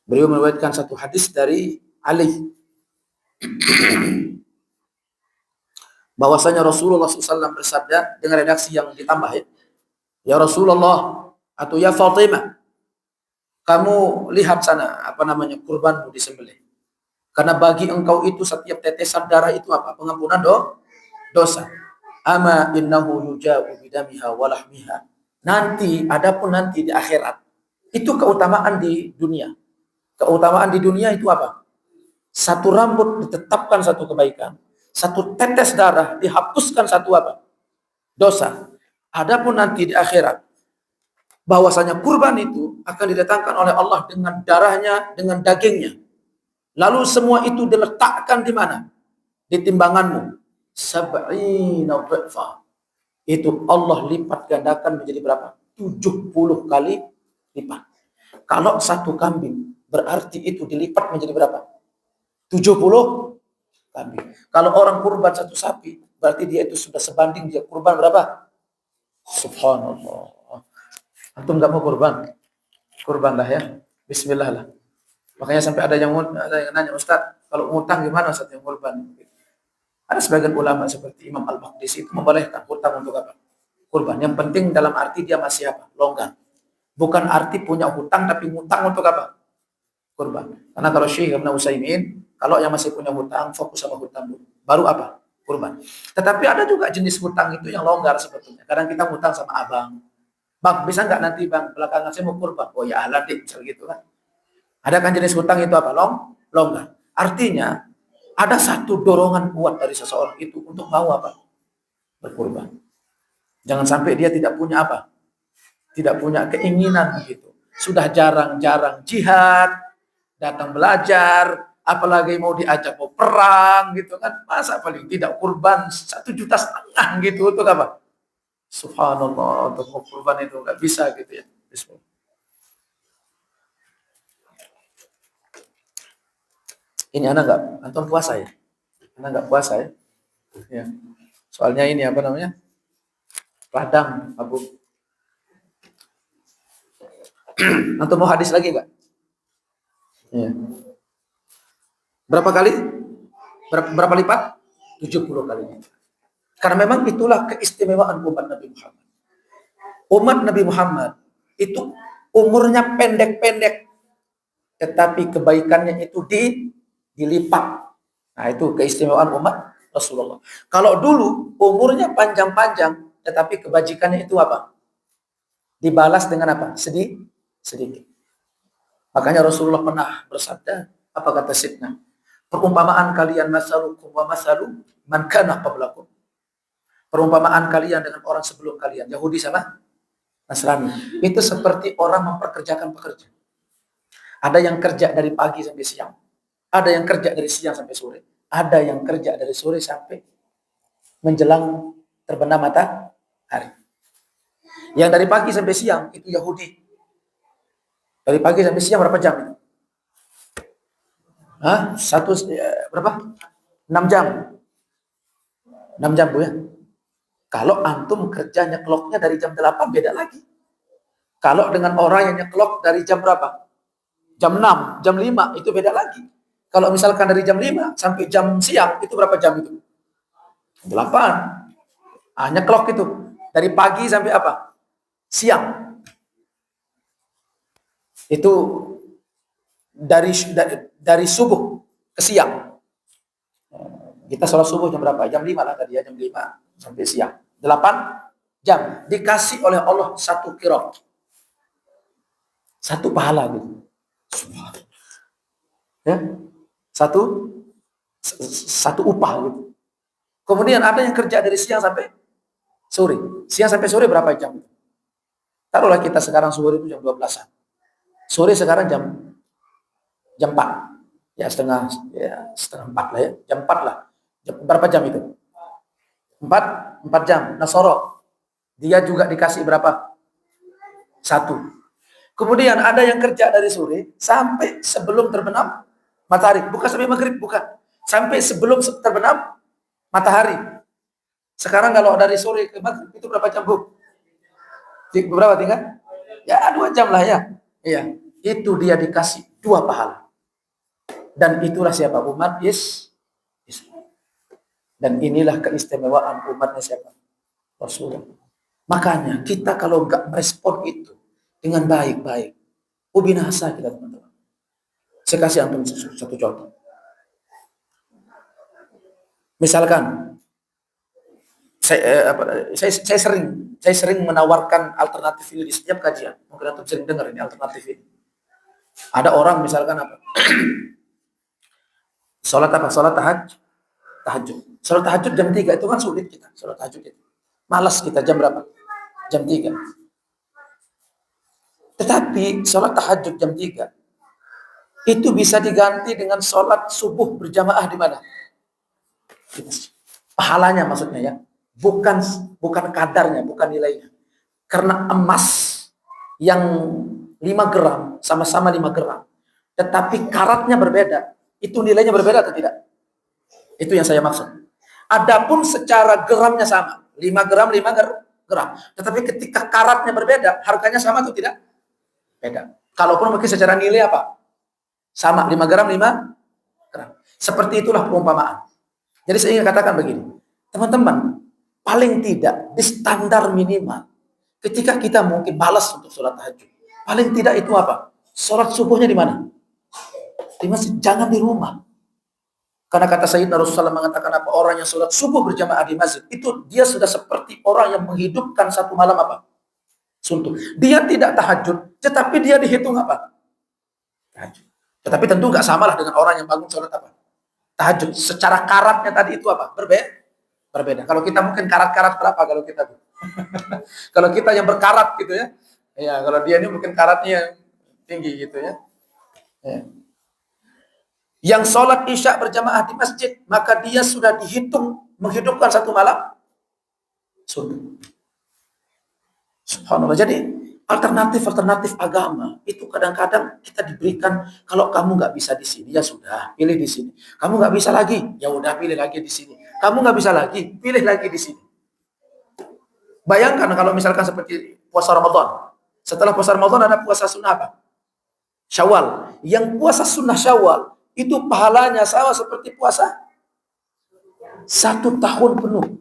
Beliau meriwayatkan satu hadis dari Ali. Bahwasanya Rasulullah SAW bersabda dengan redaksi yang ditambah ya. Ya Rasulullah atau ya Fatimah, kamu lihat sana apa namanya kurbanmu disembelih. Karena bagi engkau itu setiap tetesan darah itu apa? Pengampunan dosa. Ama innahu yuja'u bidamiha walahmiha. Nanti, adapun nanti di akhirat, itu keutamaan di dunia. Keutamaan di dunia itu apa? Satu rambut ditetapkan satu kebaikan. Satu tetes darah dihapuskan satu apa? Dosa. Adapun nanti di akhirat, bahwasanya kurban itu akan didatangkan oleh Allah dengan darahnya, dengan dagingnya. Lalu semua itu diletakkan di mana? Di timbanganmu. Sab'ina dhi'fa. Itu Allah lipat gandakan menjadi berapa? 70 kali lipat. Kalau satu kambing, berarti itu dilipat menjadi berapa? 70 kambing. Kalau orang kurban satu sapi, berarti dia itu sudah sebanding dia kurban berapa? Subhanallah. Antum nggak mau kurban? Kurbanlah ya. Bismillah lah. Makanya sampai ada yang nanya, Ustaz, kalau ngutang gimana Ustaz yang kurban? Ada sebagian ulama seperti Imam Al-Maqdisi itu membolehkan hutang untuk apa? Kurban. Yang penting dalam arti dia masih apa? Longgar. Bukan arti punya hutang tapi hutang untuk apa? Kurban. Karena kalau Syekh Ibn Utsaimin, kalau yang masih punya hutang fokus sama hutang dulu. Baru apa? Kurban. Tetapi ada juga jenis hutang itu yang longgar sebetulnya. Kadang kita hutang sama abang. Bang, bisa nggak nanti bang belakangan saya mau kurban? Oh ya Allah deh, misal gitu kan. Ada kan jenis hutang itu apa? Longgar. Artinya ada satu dorongan kuat dari seseorang itu untuk mau apa? Berkurban. Jangan sampai dia tidak punya apa? Tidak punya keinginan begitu. Sudah jarang-jarang jihad, datang belajar, apalagi mau diajak mau perang gitu kan. Masa paling tidak kurban 1,5 juta gitu untuk apa? Subhanallah, untuk mau kurban itu nggak bisa gitu ya. Bismillah. Ini anak nggak, antum puasa ya? Anak nggak puasa ya? Ya. Soalnya ini apa namanya? Radang, Abu. Antum mau hadis lagi nggak? Ya. Berapa kali? Berapa lipat? 70 kali. Karena memang itulah keistimewaan umat Nabi Muhammad. Umat Nabi Muhammad itu umurnya pendek-pendek, tetapi kebaikannya itu dilipat. Nah, itu keistimewaan umat Rasulullah. Kalau dulu umurnya panjang-panjang, tetapi kebajikannya itu apa? Dibalas dengan apa? Sedikit. Makanya Rasulullah pernah bersabda, apa kata Sidna? Perumpamaan kalian masalukum wa masalu man kana qablakum. Perumpamaan kalian dengan orang sebelum kalian, Yahudi sama Nasrani. Itu seperti orang memperkerjakan pekerja. Ada yang kerja dari pagi sampai siang. Ada yang kerja dari siang sampai sore. ada yang kerja dari sore sampai menjelang terbenam matahari. Yang dari pagi sampai siang itu Yahudi. Dari pagi sampai siang berapa jam itu? Berapa? 6 jam. 6 jam Bu ya. Kalau antum kerja nyekloknya dari jam 8 beda lagi. Kalau dengan orang yang nyeklok dari jam berapa? Jam 6, jam 5 itu beda lagi. Kalau misalkan dari jam 5 sampai jam siang itu berapa jam itu? 8. Nyeklok itu dari pagi sampai apa? Siang. Itu dari subuh ke siang. Kita sholat subuh jam berapa? Jam 5 lah tadi ya, jam 5 sampai siang. 8 jam. Dikasih oleh Allah 1 qiraat. 1 pahala gitu. Ya. Satu upah gitu. Kemudian ada yang kerja dari siang sampai sore. Siang sampai sore berapa jam? Taruhlah kita sekarang sore itu jam 12-an. Sore sekarang jam 4. Ya setengah 4 lah ya. Jam 4 lah. Berapa jam itu? 4 jam. Nasoro. Dia juga dikasih berapa? 1. Kemudian ada yang kerja dari sore sampai sebelum terbenam matahari. Bukan sampai maghrib, bukan. Sampai sebelum terbenam matahari. Sekarang kalau dari sore ke maghrib itu berapa jam, Bu? Berapa tinggal? Ya 2 jam lah ya. Iya. Itu dia dikasih 2 pahala. Dan itulah siapa? Umat Islam. Dan inilah keistimewaan umatnya siapa? Rasulullah. Makanya kita kalau nggak merespon itu dengan baik-baik, binasa kita teman-teman. Saya kasih antum satu contoh. Misalkan saya sering menawarkan alternatif ini di setiap kajian. Mungkin antum sering dengar ini alternatif ini. Ada orang misalkan apa? Sholat tahajud. Sholat tahajud jam 3 itu kan sulit kita. Sholat tahajud itu. Malas kita jam berapa? Jam 3. Tetapi sholat tahajud jam 3 itu bisa diganti dengan sholat subuh berjamaah di mana? Pahalanya maksudnya ya. Bukan kadarnya, bukan nilainya. Karena emas yang 5 gram, sama-sama 5 gram. Tetapi karatnya berbeda. Itu nilainya berbeda atau tidak? Itu yang saya maksud. Adapun secara gramnya sama. 5 gram, 5 gram. Tetapi ketika karatnya berbeda, harganya sama atau tidak? Beda. Kalaupun mungkin secara nilai apa? Sama, 5 gram, 5 gram. Seperti itulah perumpamaan. Jadi saya ingin katakan begini. Teman-teman, paling tidak di standar minimal, ketika kita mungkin balas untuk sholat tahajud, paling tidak itu apa? Sholat subuhnya di mana? Di masjid, jangan di rumah. Karena kata Sayyidina Rasulullah mengatakan apa? Orang yang sholat subuh berjamaah di masjid, itu dia sudah seperti orang yang menghidupkan satu malam apa? Suntuk. Dia tidak tahajud, tetapi dia dihitung apa? Tahajud. Tetapi tentu nggak samalah dengan orang yang bangun sholat apa? Tahajud. Secara karatnya tadi itu apa? Berbeda. Kalau kita mungkin karat-karat berapa kalau kita? Kalau kita yang berkarat gitu ya. Ya, kalau dia ini mungkin karatnya tinggi gitu ya. Ya. Yang sholat isya berjamaah di masjid, maka dia sudah dihitung menghidupkan satu malam suntuk. Subhanallah. Jadi alternatif agama itu kadang-kadang kita diberikan, kalau kamu nggak bisa di sini ya sudah pilih di sini. Kamu nggak bisa lagi, ya udah pilih lagi di sini. Kamu nggak bisa lagi, pilih lagi di sini. Bayangkan kalau misalkan seperti puasa Ramadan. Setelah puasa Ramadan ada puasa sunnah apa? Syawal. Yang puasa sunnah Syawal itu pahalanya sama seperti puasa 1 tahun penuh.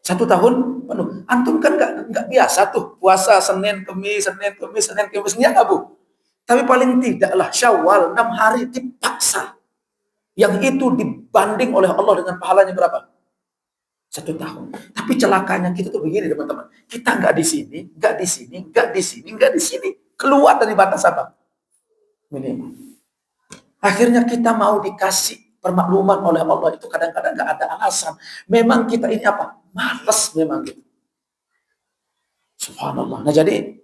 1 tahun penuh. Antum kan nggak biasa tuh puasa Senin Kemis, enggak Bu. Tapi paling tidaklah Syawal 6 hari dipaksa. Yang itu dibanding oleh Allah dengan pahalanya berapa? 1 tahun. Tapi celakanya kita tuh begini teman-teman. Kita nggak di sini, nggak di sini, nggak di sini, nggak di sini. Keluar dari batas apa? Minimal. Akhirnya kita mau dikasih permakluman oleh Allah itu kadang-kadang nggak ada alasan. Memang kita ini apa? Malas memang gitu. Subhanallah. Nah jadi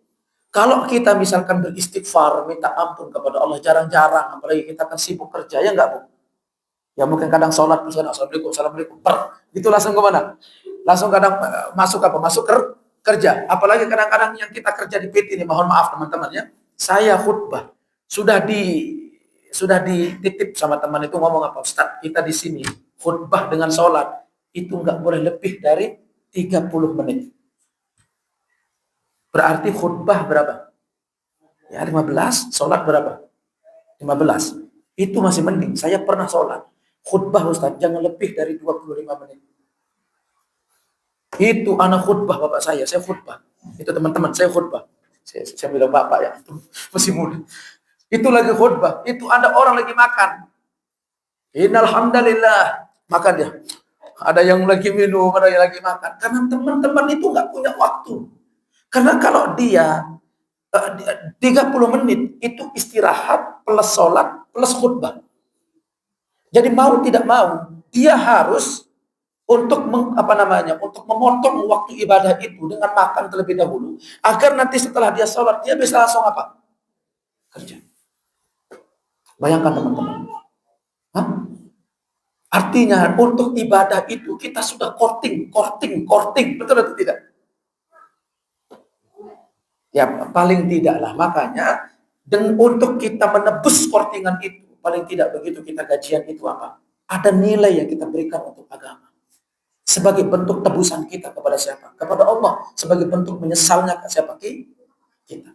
kalau kita misalkan beristighfar, minta ampun kepada Allah jarang-jarang, apalagi kita kan sibuk kerja, ya enggak Bu? Ya mungkin kadang sholat terus kadang assalamualaikum, assalamualaikum, gitu langsung ke mana? Langsung kadang masuk apa? Masuk kerja. Apalagi kadang-kadang yang kita kerja di PT ini, mohon maaf teman-teman ya. Saya khutbah sudah dititip sama teman itu ngomong apa? Ustaz, kita di sini khutbah dengan sholat itu nggak boleh lebih dari 30 menit. Berarti khutbah berapa? Ya 15, sholat berapa? 15. Itu masih mending. Saya pernah sholat. Khutbah Ustaz, jangan lebih dari 25 menit. Itu anak khutbah bapak saya khutbah. Itu teman-teman, saya khutbah. Saya bilang bapak ya, masih muda. Itu lagi khutbah, itu ada orang lagi makan. Innal hamdalillah, makan dia. Ada yang lagi minum, ada yang lagi makan. Karena teman-teman itu nggak punya waktu. Karena kalau dia 30 menit itu istirahat plus sholat plus khutbah. Jadi mau tidak mau dia harus untuk untuk memotong waktu ibadah itu dengan makan terlebih dahulu agar nanti setelah dia sholat dia bisa langsung apa? Kerja. Bayangkan teman-teman. Hah? Artinya untuk ibadah itu kita sudah korting, betul atau tidak? Ya paling tidak lah, makanya dan untuk kita menebus kortingan itu paling tidak begitu kita gajian itu apa? Ada nilai yang kita berikan untuk agama. Sebagai bentuk tebusan kita kepada siapa? Kepada Allah. Sebagai bentuk menyesalnya ke siapa? Kita.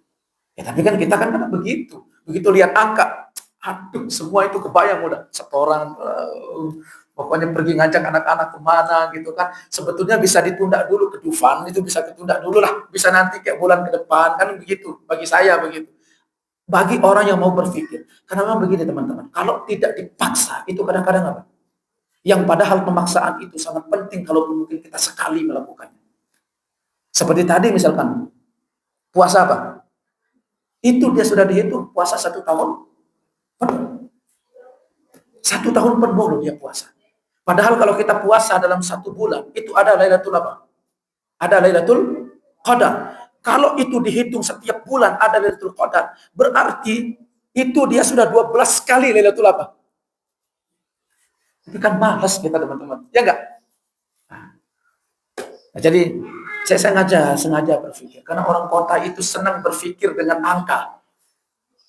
Ya tapi kan kita kan begitu. Begitu lihat angka, aduh semua itu kebayang udah setoran, pokoknya pergi ngajak anak-anak kemana gitu kan. Sebetulnya bisa ditunda dulu ke Dufan, itu bisa ditunda dulu lah. Bisa nanti kayak bulan ke depan, kan begitu. Bagi saya begitu. Bagi orang yang mau berpikir. Karena memang begini teman-teman, kalau tidak dipaksa, itu kadang-kadang apa? Yang padahal pemaksaan itu sangat penting kalau mungkin kita sekali melakukannya. Seperti tadi misalkan, puasa apa? Itu dia sudah dihitung, puasa 1 tahun penuh. 1 tahun penuh loh dia puasa. Padahal kalau kita puasa dalam 1 bulan, itu ada Lailatul apa? Ada Lailatul Qadar. Kalau itu dihitung setiap bulan ada Lailatul Qadar, berarti itu dia sudah 12 kali Lailatul apa? Tapi kan malas kita teman-teman, ya enggak? Nah, jadi saya sengaja berpikir, karena orang kota itu senang berpikir dengan angka.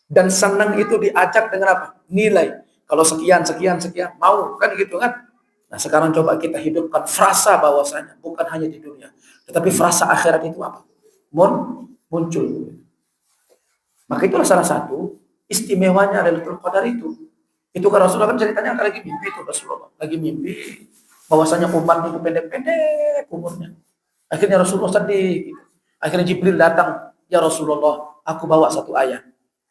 Dan senang itu diajak dengan apa? Nilai. Kalau sekian, mau kan gitu kan? Nah sekarang coba kita hidupkan frasa bahwasanya bukan hanya di dunia, tetapi frasa akhirat itu apa? Muncul. Maka itulah salah satu istimewanya Lailatul Qadar itu. Itu kan Rasulullah kan ceritanya lagi mimpi itu Rasulullah. Lagi mimpi bahwasanya umat itu pendek-pendek umurnya. Akhirnya Rasulullah sedih. Gitu. Akhirnya Jibril datang, ya Rasulullah, aku bawa satu ayat.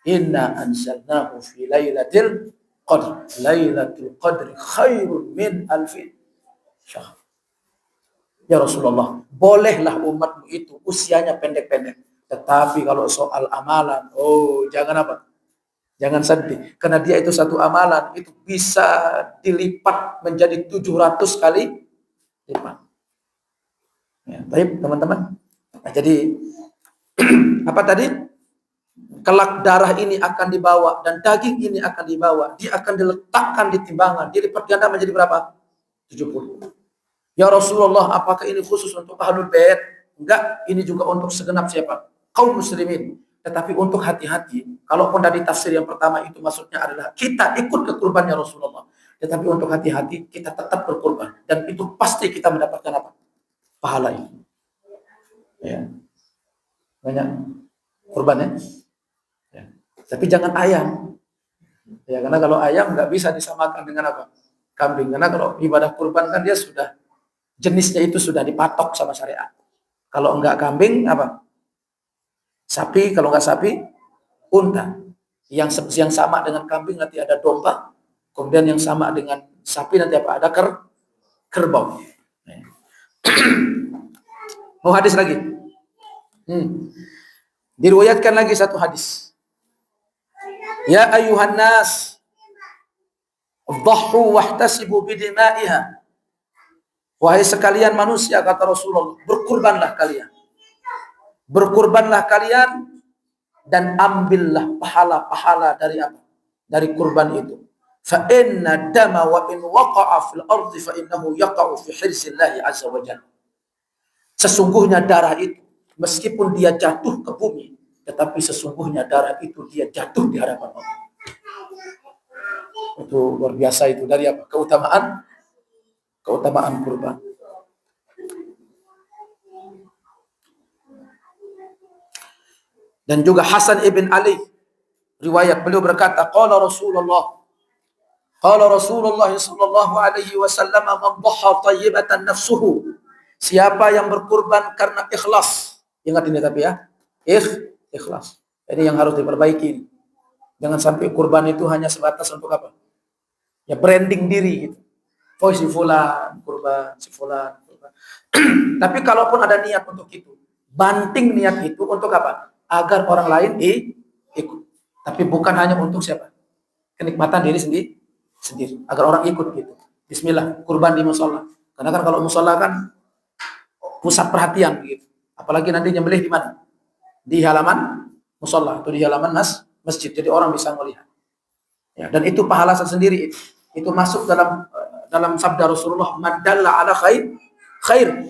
Inna anzalnahu fi lailatul qadr. Lailatul qadri khairun min alfi syahr. Ya Rasulullah, bolehlah umatmu itu usianya pendek-pendek. Tetapi kalau soal amalan, jangan apa? Jangan sedih. Karena dia itu satu amalan, itu bisa dilipat menjadi 700 kali lipat. Ya, baik teman-teman. Nah, jadi, apa tadi? Kelak darah ini akan dibawa dan daging ini akan dibawa. Dia akan diletakkan di timbangan. Dilipat ganda menjadi berapa? 70. Ya Rasulullah, apakah ini khusus untuk Ahlul Bait? Enggak, ini juga untuk segenap siapa? Kaum muslimin. Tetapi untuk hati-hati, kalaupun dari tafsir yang pertama itu maksudnya adalah kita ikut ke kurbannya Rasulullah. Tetapi untuk hati-hati, kita tetap berkurban. Dan itu pasti kita mendapatkan apa? Pahala itu. Ya. Banyak kurbannya. Ya. Tapi jangan ayam. Ya, karena kalau ayam nggak bisa disamakan dengan apa? Kambing. Karena kalau ibadah kurban kan dia sudah jenisnya itu sudah dipatok sama syariat. Kalau enggak kambing apa? Sapi, kalau enggak sapi, unta. Yang sama dengan kambing nanti ada domba. Kemudian yang sama dengan sapi nanti apa? Ada kerbau. Mau hadis lagi? Diriwayatkan lagi satu hadis. Ya ayuhan nas, dhahru wahtasibu bidimaiha. Wahai sekalian manusia, kata Rasulullah, berkurbanlah kalian. Berkurbanlah kalian dan ambillah pahala-pahala dari apa? Dari kurban itu. fa inna dama wa in waqa'a fil ardi fa innahu yaqa'u fi hirzillahi azza wa jalla. Sesungguhnya darah itu meskipun dia jatuh ke bumi, tetapi sesungguhnya darah itu dia jatuh di hadapan Allah. Itu luar biasa itu dari apa? Keutamaan kurban. Dan juga Hasan ibn Ali riwayat beliau berkata, qala Rasulullah sallallahu alaihi wasallam, man dhaha tayyibatan nafsuhu, siapa yang berkurban karena ikhlas. Ingat ini tapi ya, ikhlas. Ini yang harus diperbaiki. Jangan sampai kurban itu hanya sebatas untuk apa? Ya branding diri gitu. Oh si fulan kurban, si fulan kurban. Tapi kalaupun ada niat untuk itu, banting niat itu untuk apa? Agar orang lain ikut. Tapi bukan hanya untuk siapa? Kenikmatan diri sendiri. Agar orang ikut gitu. Bismillah, kurban di musola. Karena kan kalau musola kan pusat perhatian gitu. Apalagi nanti nyembelih di mana? Di halaman musola atau di halaman masjid. Jadi orang bisa melihat. Ya, dan itu pahala sendiri. Itu masuk dalam sabda Rasulullah, madalla ala khair.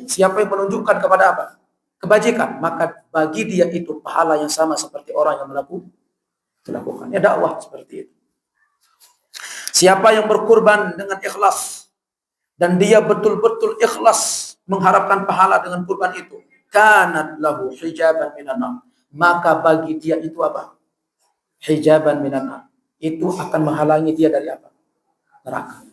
Siapa yang menunjukkan kepada apa? Kebajikan, maka bagi dia itu pahala yang sama seperti orang yang melakukan. Ya dakwah seperti itu. Siapa yang berkurban dengan ikhlas dan dia betul-betul ikhlas mengharapkan pahala dengan kurban itu, kanat lahu hijaban minan nar, maka bagi dia itu apa? Hijaban minan nar. Itu akan menghalangi dia dari apa? Neraka.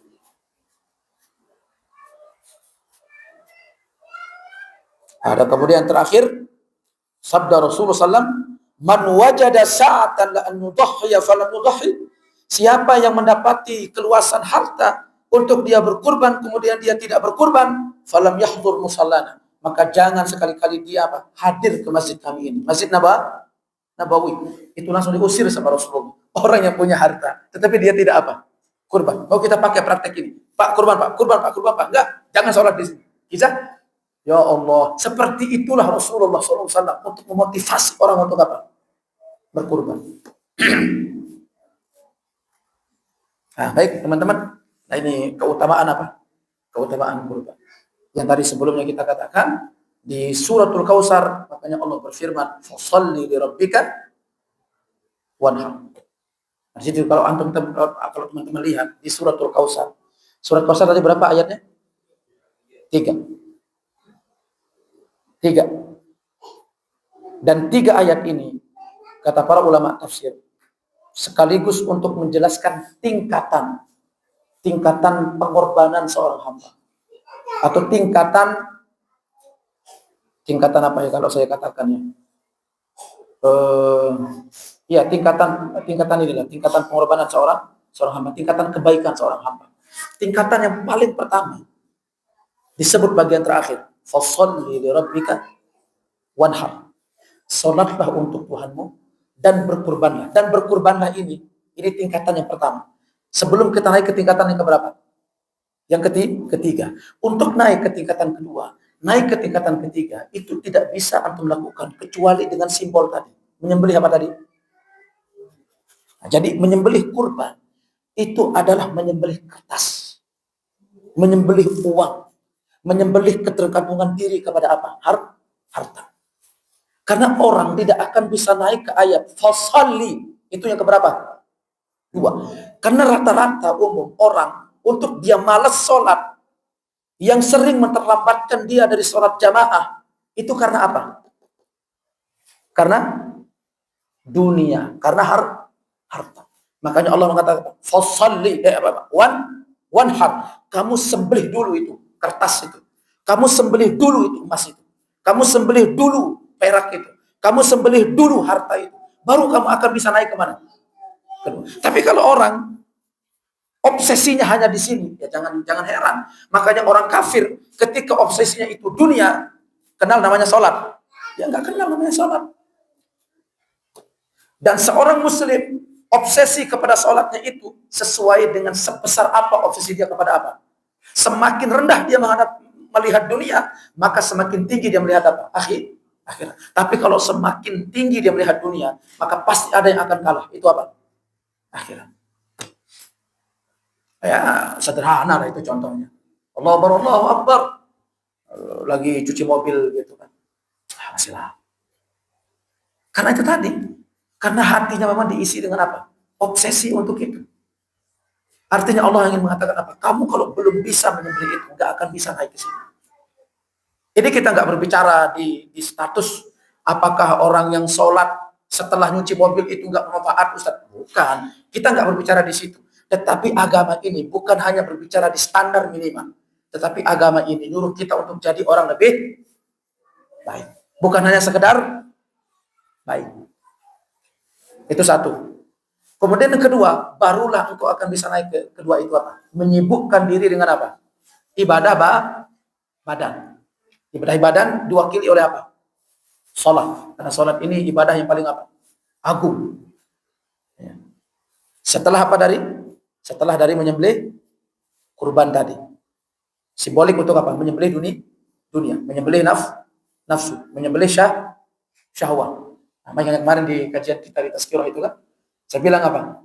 Ada kemudian terakhir sabda Rasulullah SAW, man wajada sa'atan la an yudhhiya falam yudhhi, siapa yang mendapati keluasan harta untuk dia berkurban kemudian dia tidak berkurban, falam yahdhur musallana, maka jangan sekali-kali dia apa? Hadir ke masjid kami ini, Masjid Nabawi. Itu langsung diusir sama Rasulullah. Orang yang punya harta tetapi dia tidak apa? Kurban. Mau kita pakai praktek ini. Pak, kurban Pak. Enggak, jangan sholat di sini. Bisa? Ya Allah, seperti itulah Rasulullah SAW untuk memotivasi orang untuk apa? Berkurban. Nah, baik teman-teman. Nah ini keutamaan apa? Keutamaan kurban. Yang tadi sebelumnya kita katakan di suratul Kautsar, makanya Allah berfirman, "Fasholli li rabbika wanhar." Nah, jadi kalau teman-teman lihat di suratul Kautsar. Surat Kautsar tadi berapa ayatnya? 3. Dan 3 ayat ini kata para ulama tafsir sekaligus untuk menjelaskan tingkatan pengorbanan seorang hamba atau tingkatan apa ya kalau saya katakannya tingkatan pengorbanan seorang hamba, tingkatan kebaikan seorang hamba. Tingkatan yang paling pertama disebut bagian terakhir, fasholli li rabbika wanhar. Salatlah untuk Tuhanmu dan berkurbanlah. Dan berkurbanlah ini tingkatan yang pertama. Sebelum kita naik ke tingkatan yang keberapa? Yang ketiga. Untuk naik ke tingkatan kedua, naik ke tingkatan ketiga, itu tidak bisa antum lakukan kecuali dengan simbol tadi. Menyembelih apa tadi? Nah, jadi menyembelih kurban itu adalah menyembelih kertas, menyembelih uang, menyembelih ketergantungan diri kepada apa? Harta. Karena orang tidak akan bisa naik ke ayat fasholli, itu yang keberapa? 2. Karena rata-rata umum orang untuk dia malas sholat, yang sering memperlambatkan dia dari sholat jamaah, itu karena apa? Karena dunia, karena harta. Makanya Allah mengatakan fasholli wanhar, kamu sembelih dulu itu kertas itu, kamu sembelih dulu itu emas itu, kamu sembelih dulu perak itu, kamu sembelih dulu harta itu, baru kamu akan bisa naik kemana? Kedua. Tapi kalau orang obsesinya hanya di sini, ya jangan heran. Makanya orang kafir ketika obsesinya itu dunia, kenal namanya sholat, dia nggak kenal namanya sholat. Dan seorang muslim obsesi kepada sholatnya itu sesuai dengan sebesar apa obsesi dia kepada apa. Semakin rendah dia melihat dunia, maka semakin tinggi dia melihat apa? Akhirat. Tapi kalau semakin tinggi dia melihat dunia, maka pasti ada yang akan kalah. Itu apa? Akhirat. Ya, sederhana lah itu contohnya. Allahu Akbar. Lagi cuci mobil gitu kan. Masih lah. Karena itu tadi. Karena hatinya memang diisi dengan apa? Obsesi untuk itu. Artinya Allah ingin mengatakan apa? Kamu kalau belum bisa menyembelih itu, nggak akan bisa naik ke sini. Ini kita nggak berbicara di status apakah orang yang sholat setelah nyuci mobil itu nggak bermanfaat, Ustaz. Bukan. Kita nggak berbicara di situ. Tetapi agama ini bukan hanya berbicara di standar minimal. Tetapi agama ini nyuruh kita untuk jadi orang lebih baik. Bukan hanya sekedar baik. Itu satu. Kemudian yang kedua, barulah engkau akan bisa naik ke kedua itu apa? Menyibukkan diri dengan apa? Ibadah badan. Ibadah badan diwakili oleh apa? Salat. Karena salat ini ibadah yang paling apa? Agung. Ya. Setelah apa dari? Setelah dari menyembelih kurban tadi. Simbolik untuk apa? Menyembelih dunia. Menyembelih nafsu. Menyembelih syahwat. Nah, yang kemarin di kajian kita di Tazkirah itu kan, saya bilang apa?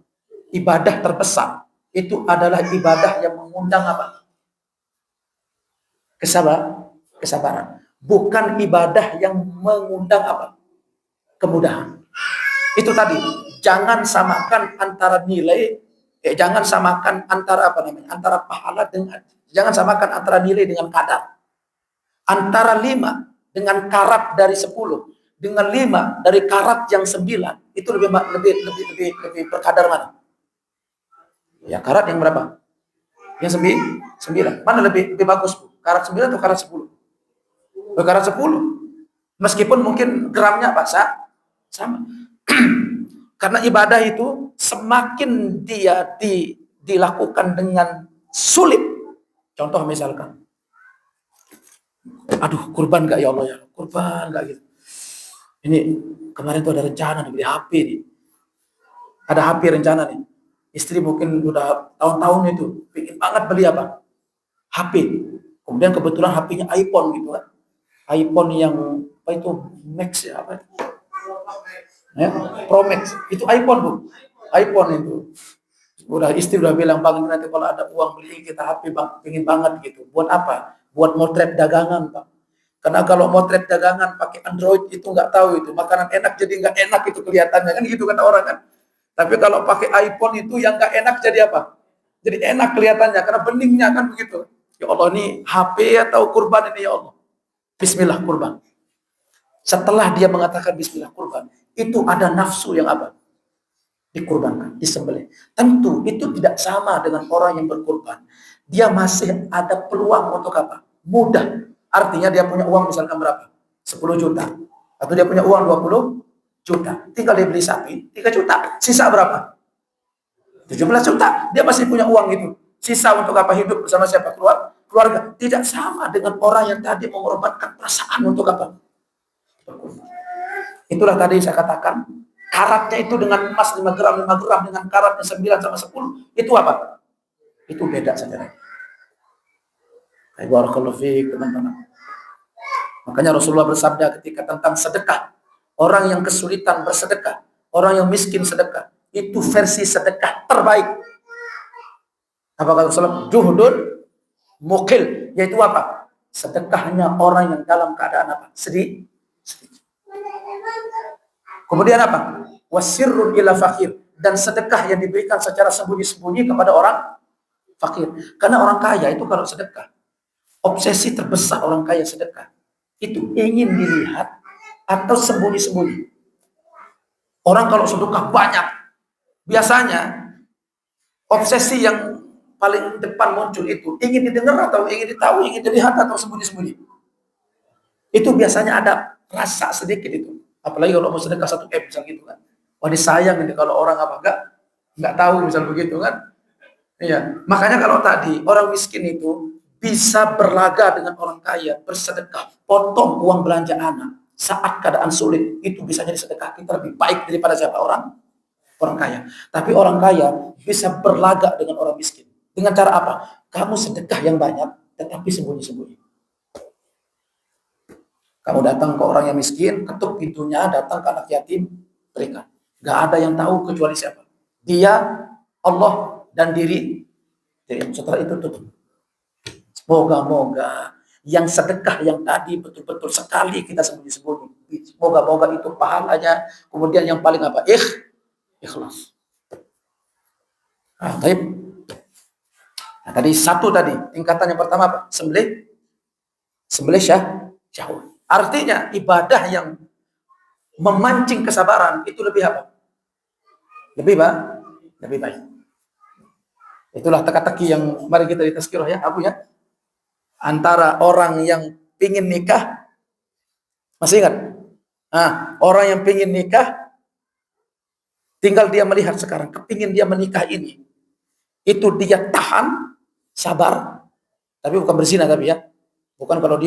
Ibadah terbesar itu adalah ibadah yang mengundang apa? Kesabaran. Bukan ibadah yang mengundang apa? Kemudahan. Itu tadi, jangan samakan antara nilai, jangan samakan antara apa namanya? Antara pahala dengan, jangan samakan antara nilai dengan kadar. Antara 5 dengan karat dari 10 dengan 5 dari karat yang 9 itu lebih berkadar mana? Ya karat yang berapa? Yang 9. Mana lebih bagus, Bu? Karat 9 atau karat 10? Karat 10. Meskipun mungkin gramnya apa? Sama. Karena ibadah itu semakin dia dilakukan dengan sulit. Contoh misalkan, aduh kurban gak ya Allah ya? Kurban gak gitu. Ini kemarin tuh ada rencana nih beli HP nih. Ada HP rencana nih. Istri mungkin udah tahun-tahun itu pengen banget beli apa? HP. Kemudian kebetulan HP-nya iPhone gitu kan. iPhone yang apa itu Max ya apa? Ya, Pro Max. Itu iPhone, Bu. iPhone itu. Istri udah bilang, Bang, nanti kalau ada uang beli kita HP, Bang. Pengen banget gitu. Buat apa? Buat motret dagangan, Pak. Karena kalau motret dagangan pakai Android itu nggak tahu itu makanan enak jadi nggak enak itu kelihatannya kan gitu kata orang kan. Tapi kalau pakai iPhone itu yang nggak enak jadi apa? Jadi enak kelihatannya karena beningnya kan begitu. Ya Allah ini HP atau kurban ini ya Allah. Bismillah kurban. Setelah dia mengatakan Bismillah kurban, itu ada nafsu yang apa? Dikurbankan, disembelih. Tentu itu tidak sama dengan orang yang berkurban. Dia masih ada peluang untuk apa? Mudah. Artinya dia punya uang misalkan berapa? 10 juta. Atau dia punya uang 20 juta. Tinggal dia beli sapi, 3 juta. Sisa berapa? 17 juta. Dia masih punya uang itu. Sisa untuk apa? Hidup bersama siapa? Keluarga. Tidak sama dengan orang yang tadi mengorbankan perasaan untuk apa? Itulah tadi saya katakan, karatnya itu dengan emas 5 gram, dengan karatnya 9 sama 10. Itu apa? Itu beda saja. Barakallahu fiik, teman-teman. Makanya Rasulullah bersabda ketika tentang sedekah, orang yang kesulitan bersedekah, orang yang miskin sedekah, itu versi sedekah terbaik. Apa kata Rasulullah? Juhdun mukil, yaitu apa? Sedekahnya orang yang dalam keadaan apa? Sedih. Kemudian apa? Wasirrun ila fakir, dan sedekah yang diberikan secara sembunyi-sembunyi kepada orang fakir. Karena orang kaya itu kalau sedekah, obsesi terbesar orang kaya sedekah itu ingin dilihat atau sembunyi-sembunyi. Orang kalau sedekah banyak, biasanya obsesi yang paling depan muncul itu ingin didengar atau ingin ditahu, ingin dilihat atau sembunyi-sembunyi. Itu biasanya ada rasa sedikit itu. Apalagi kalau mau sedekah 1 M misal gitu kan. Wah disayang ini kalau orang apa enggak tahu misal begitu kan. Iya, makanya kalau tadi orang miskin itu bisa berlaga dengan orang kaya, bersedekah, potong uang belanja anak saat keadaan sulit, itu bisa jadi sedekah kita lebih baik daripada siapa orang kaya. Tapi orang kaya bisa berlaga dengan orang miskin. Dengan cara apa? Kamu sedekah yang banyak, tetapi sembunyi-sembunyi. Kamu datang ke orang yang miskin, ketuk pintunya, datang ke anak yatim, berikan. Gak ada yang tahu kecuali siapa? Dia, Allah, dan diri Jadi setelah itu tutup. Moga-moga yang sedekah yang tadi betul-betul sekali kita sembunyi-sembunyi. Moga-moga itu pahalanya. Kemudian yang paling apa? Ikhlas. Baik. Nah, tadi satu tadi. Tingkatan yang pertama apa? Sembelih syahwat. Artinya ibadah yang memancing kesabaran itu lebih apa? Lebih baik. Itulah teka-teki yang mari kita ditazkirah ya, Abu ya. Antara orang yang pingin nikah, masih ingat? Orang yang pingin nikah, tinggal dia melihat sekarang, kepingin dia menikah ini, itu dia tahan, sabar, tapi bukan berzina tapi ya, bukan kalau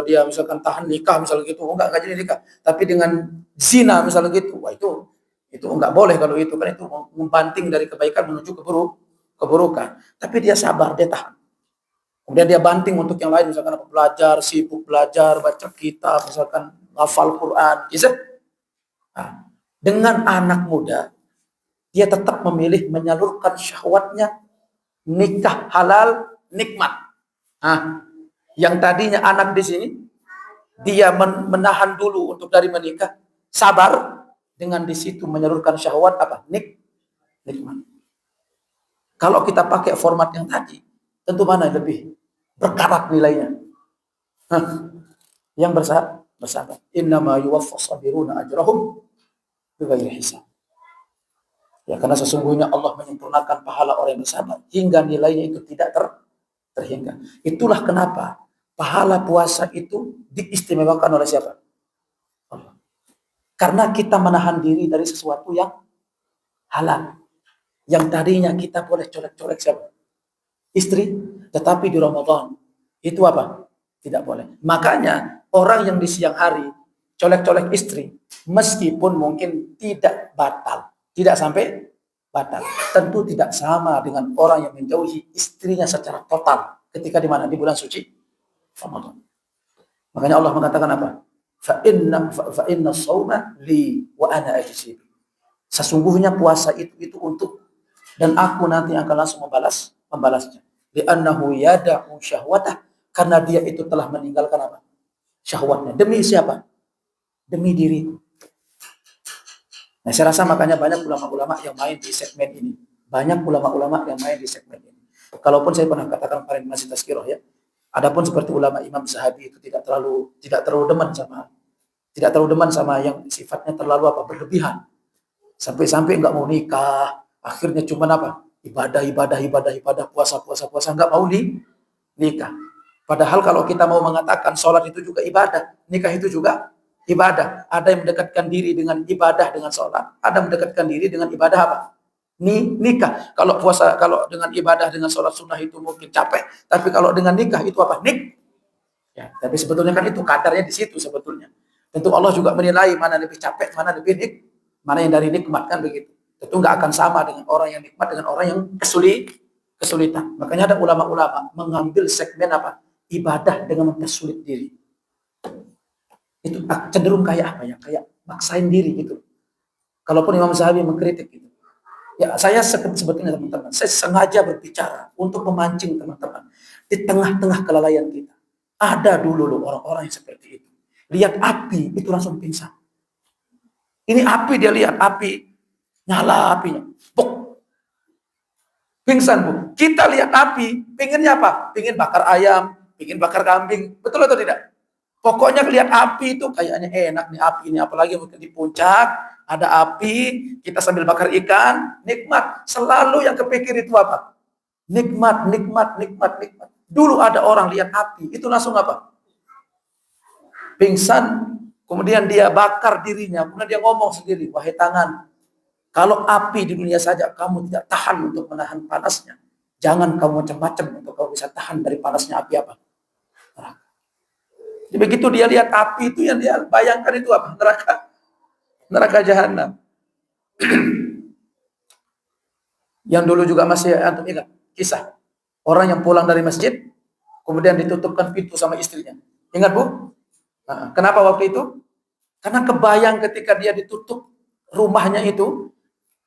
dia misalkan tahan nikah misalnya gitu, enggak jadi nikah, tapi dengan zina misalnya gitu, wah itu enggak boleh kalau itu kan itu membanting dari kebaikan menuju keburukan, tapi dia sabar, dia tahan. Kemudian dia banting untuk yang lain, misalkan apa, belajar, sibuk belajar, baca kitab, misalkan hafal Quran, bisa. Dengan anak muda, dia tetap memilih menyalurkan syahwatnya, nikah halal, nikmat. Yang tadinya anak di sini, dia menahan dulu untuk dari menikah, sabar, dengan di situ menyalurkan syahwat apa? Nikmat. Kalau kita pakai format yang tadi, tentu mana lebih berkarat nilainya? Yang bersabar. Innama yuwaffas sabiruna ajrahum bighairi hisab. Ya, karena sesungguhnya Allah menyempurnakan pahala orang yang bersabar hingga nilainya itu tidak terhingga. Itulah kenapa pahala puasa itu diistimewakan oleh siapa? Allah. Karena kita menahan diri dari sesuatu yang halal. Yang tadinya kita boleh colek-colek siapa? Istri, tetapi di Ramadan itu apa? Tidak boleh. Makanya orang yang di siang hari colek-colek istri, meskipun mungkin tidak batal, tidak sampai batal, tentu tidak sama dengan orang yang menjauhi istrinya secara total ketika di mana? Di bulan suci Ramadan. Makanya Allah mengatakan apa? Fa inna shauma li wa ana ajzi. Sesungguhnya puasa itu untuk, dan aku nanti akan langsung membalasnya. Li'annahu yada'u syahwatah, karena dia itu telah meninggalkan apa? Syahwatnya. Demi siapa? Demi diri. Nah, saya rasa makanya banyak ulama-ulama yang main di segmen ini. Banyak ulama-ulama yang main di segmen ini. Kalaupun saya pernah katakan kemarin masih tazkirah ya. Adapun seperti ulama Imam Zahabi itu tidak terlalu demen sama yang sifatnya terlalu apa? Berlebihan. Sampai-sampai enggak mau nikah, akhirnya cuma apa? Ibadah, puasa, enggak mau nikah. Padahal kalau kita mau mengatakan sholat itu juga ibadah, nikah itu juga ibadah. Ada yang mendekatkan diri dengan ibadah dengan sholat, ada mendekatkan diri dengan ibadah apa? Nikah. Kalau puasa, kalau dengan ibadah dengan sholat sunnah itu mungkin capek, tapi kalau dengan nikah itu apa? Ya, tapi sebetulnya kan itu kadarnya di situ sebetulnya. Tentu Allah juga menilai mana lebih capek, mana yang dari nikmat kan begitu. Tentu nggak akan sama dengan orang yang nikmat dengan orang yang kesulitan. Makanya ada ulama-ulama mengambil segmen apa? Ibadah dengan mempersulit diri. Itu cenderung kayak apa ya? Kayak maksain diri gitu. Kalaupun Imam Zahabi mengkritik gitu. Ya, saya sebetulnya teman-teman, saya sengaja berbicara untuk memancing teman-teman di tengah-tengah kelalaian kita. Ada dulu loh orang-orang yang seperti itu. Lihat api itu langsung pingsan. Ini api, dia lihat api, nyala apinya, buk, pingsan bu. Kita lihat api, pinginnya apa? Pingin bakar ayam, pingin bakar kambing, betul atau tidak? Pokoknya lihat api itu kayaknya enak nih api ini, apalagi mungkin di puncak ada api, kita sambil bakar ikan, nikmat. Selalu yang kepikir itu apa? Nikmat. Dulu ada orang lihat api, itu langsung apa? Pingsan. Kemudian dia bakar dirinya, kemudian dia ngomong sendiri, wahai tangan, kalau api di dunia saja kamu tidak tahan untuk menahan panasnya, jangan kamu macam-macam untuk kamu bisa tahan dari panasnya api apa? Neraka. Jadi begitu dia lihat api itu yang dia bayangkan itu apa? Neraka jahanam. Yang dulu juga masih antum ingat kisah orang yang pulang dari masjid, kemudian ditutupkan pintu sama istrinya. Ingat bu? Kenapa waktu itu? Karena kebayang ketika dia ditutup rumahnya itu,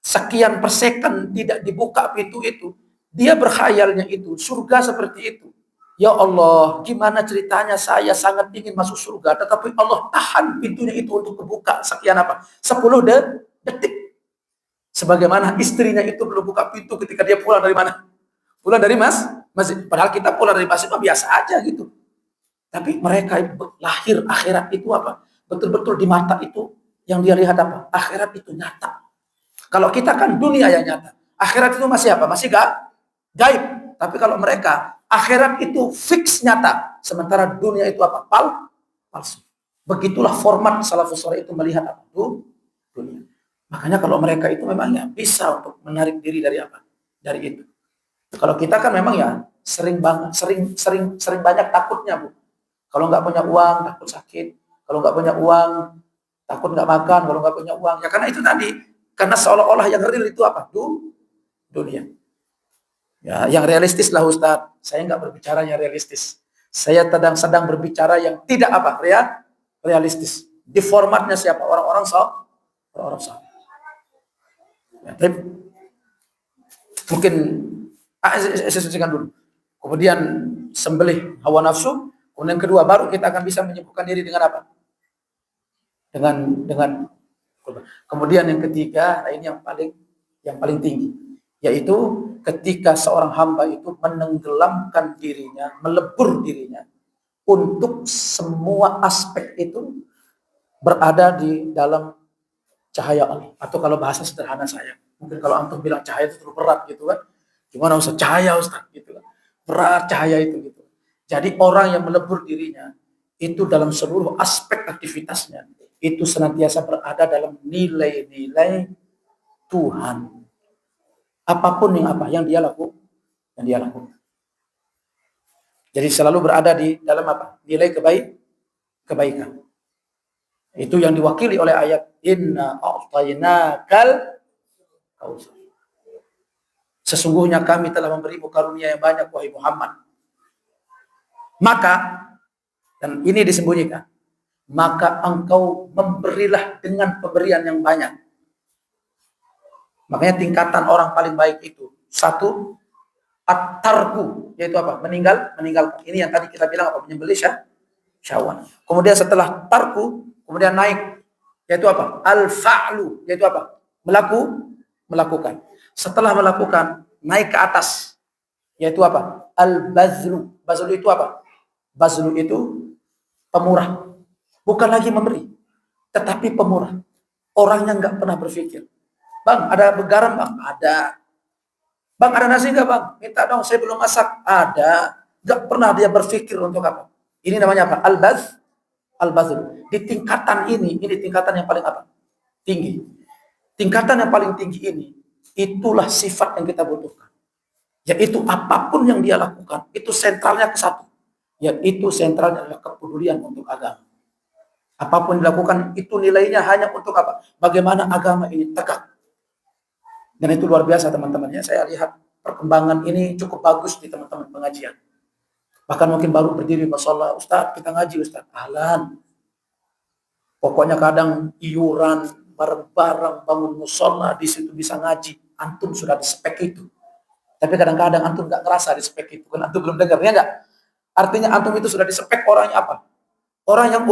sekian per second tidak dibuka pintu itu, Dia berkhayalnya itu surga seperti itu. Ya Allah, gimana ceritanya saya sangat ingin masuk surga, tetapi Allah tahan pintunya itu untuk kebuka sekian apa? 10 detik. Sebagaimana istrinya itu belum buka pintu ketika dia pulang dari mana? Pulang dari masjid. Padahal kita pulang dari masjid biasa aja gitu. Tapi mereka lahir akhirat itu apa? Betul-betul di mata itu yang dia lihat apa? Akhirat itu nyata. Kalau kita kan dunia yang nyata. Akhirat itu masih apa? Masih gaib. Tapi kalau mereka, akhirat itu fix nyata. Sementara dunia itu apa? Palsu. Begitulah format salafus saleh itu melihat apa? Dunia. Makanya kalau mereka itu memangnya bisa untuk menarik diri dari apa? Dari itu. Kalau kita kan memang ya sering banyak takutnya, Bu. Kalau nggak punya uang takut sakit. Kalau nggak punya uang takut nggak makan. Kalau nggak punya uang ya karena itu tadi. Karena seolah-olah yang real itu apa? Dunia. Ya, yang realistis lah Ustaz. Saya nggak berbicara yang realistis. Saya sedang berbicara yang tidak apa? Realistis. Di formatnya siapa? Orang-orang saleh. Ya, tapi mungkin saya selesaikan dulu. Kemudian sembelih hawa nafsu. Kemudian kedua baru kita akan bisa menyembuhkan diri dengan apa? Dengan kemudian yang ketiga, ini yang paling tinggi, yaitu ketika seorang hamba itu menenggelamkan dirinya, melebur dirinya untuk semua aspek itu berada di dalam cahaya Allah. Atau kalau bahasa sederhana saya, mungkin kalau antum bilang cahaya itu terlalu berat gitu kan, gimana Ustaz? Cahaya Ustaz gitu kan, berat cahaya itu gitu. Jadi orang yang melebur dirinya itu dalam seluruh aspek aktivitasnya itu senantiasa berada dalam nilai-nilai Tuhan. Apapun yang dia lakukan. Jadi selalu berada di dalam apa? Nilai kebaikan. Itu yang diwakili oleh ayat inna a'tainakal kautsar. Sesungguhnya kami telah memberimu karunia yang banyak wahai Muhammad. Maka dan ini disembunyikan. Maka engkau memberilah dengan pemberian yang banyak. Makanya tingkatan orang paling baik itu satu at-tarku, yaitu apa? Meninggalkan. Ini yang tadi kita bilang apa? Menyembelih syahwat. Kemudian setelah tarku, kemudian naik, yaitu apa? Al-fa'lu, yaitu apa? Melakukan. Setelah melakukan, naik ke atas, yaitu apa? Al-bazlu. Bazlu itu apa? Bazlu itu pemurah. Bukan lagi memberi, tetapi pemurah. Orang yang nggak pernah berpikir. Bang, ada garam bang? Ada. Bang, ada nasi nggak bang? Minta dong, saya belum masak. Ada. Nggak pernah dia berpikir untuk apa. Ini namanya apa? Al-bazl. Di tingkatan ini tingkatan yang paling apa? Tinggi. Tingkatan yang paling tinggi ini, itulah sifat yang kita butuhkan. Yaitu apapun yang dia lakukan, itu sentralnya ke satu. Yaitu sentralnya adalah kepedulian untuk agama. Apapun dilakukan itu nilainya hanya untuk apa? Bagaimana agama ini tegak. Dan itu luar biasa teman-temannya. Saya lihat perkembangan ini cukup bagus di teman-teman pengajian. Bahkan mungkin baru berdiri masalah Ustaz, kita ngaji Ustaz. Ahlan. Pokoknya kadang iuran, bareng-bareng bangun musola di situ bisa ngaji. Antum sudah di spek itu. Tapi kadang-kadang antum nggak ngerasa di spek itu. Kan antum belum dengar, ya nggak? Artinya antum itu sudah di spek orangnya apa? Orang yang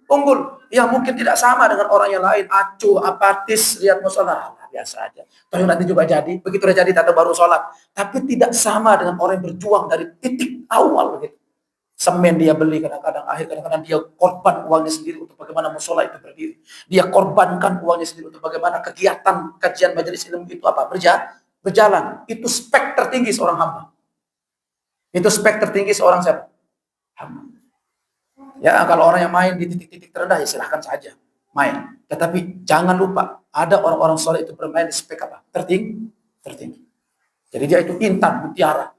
unggul, yang mungkin tidak sama dengan orang yang lain, acuh, apatis, lihat musola, biasa aja. Toh nanti juga jadi, begitu udah jadi atau baru sholat. Tapi tidak sama dengan orang yang berjuang dari titik awal begitu. Semen dia beli kadang-kadang, kadang-kadang dia korban uangnya sendiri untuk bagaimana musola itu berdiri. Dia korbankan uangnya sendiri untuk bagaimana kegiatan kajian majelis ilmu itu apa? Berjalan. Itu spek tertinggi seorang hamba. Itu spek tertinggi seorang siapa? Hamba. Ya, kalau orang yang main di titik-titik terendah ya silahkan saja main. Tetapi jangan lupa ada orang-orang soleh itu bermain di spek apa? Tertinggi. Jadi dia itu intan, mutiara.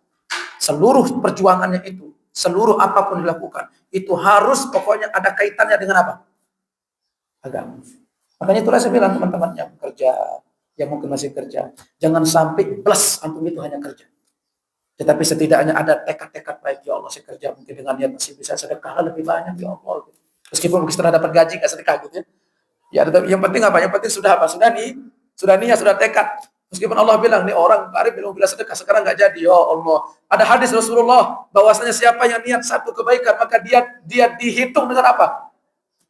Seluruh perjuangannya itu, seluruh apapun dilakukan, itu harus pokoknya ada kaitannya dengan apa? Agama. Makanya itulah saya bilang teman-teman yang bekerja, yang mungkin masih kerja, jangan sampai plus antum itu hanya kerja. Tetapi setidaknya ada tekad-tekad baik, ya Allah saya kerja mungkin dengan niat masih bisa sedekah lebih banyak, ya Allah. Meskipun mungkin setelah dapat gaji nggak sedekah gitu ya. Ya, yang penting apa? Yang penting sudah apa? Sudah niat, sudah tekad. Meskipun Allah bilang, nih orang kemarin belum bilang sedekah, sekarang nggak jadi. Ya Allah. Ada hadis Rasulullah, bahwasanya siapa yang niat satu kebaikan, maka dia dihitung dengan apa?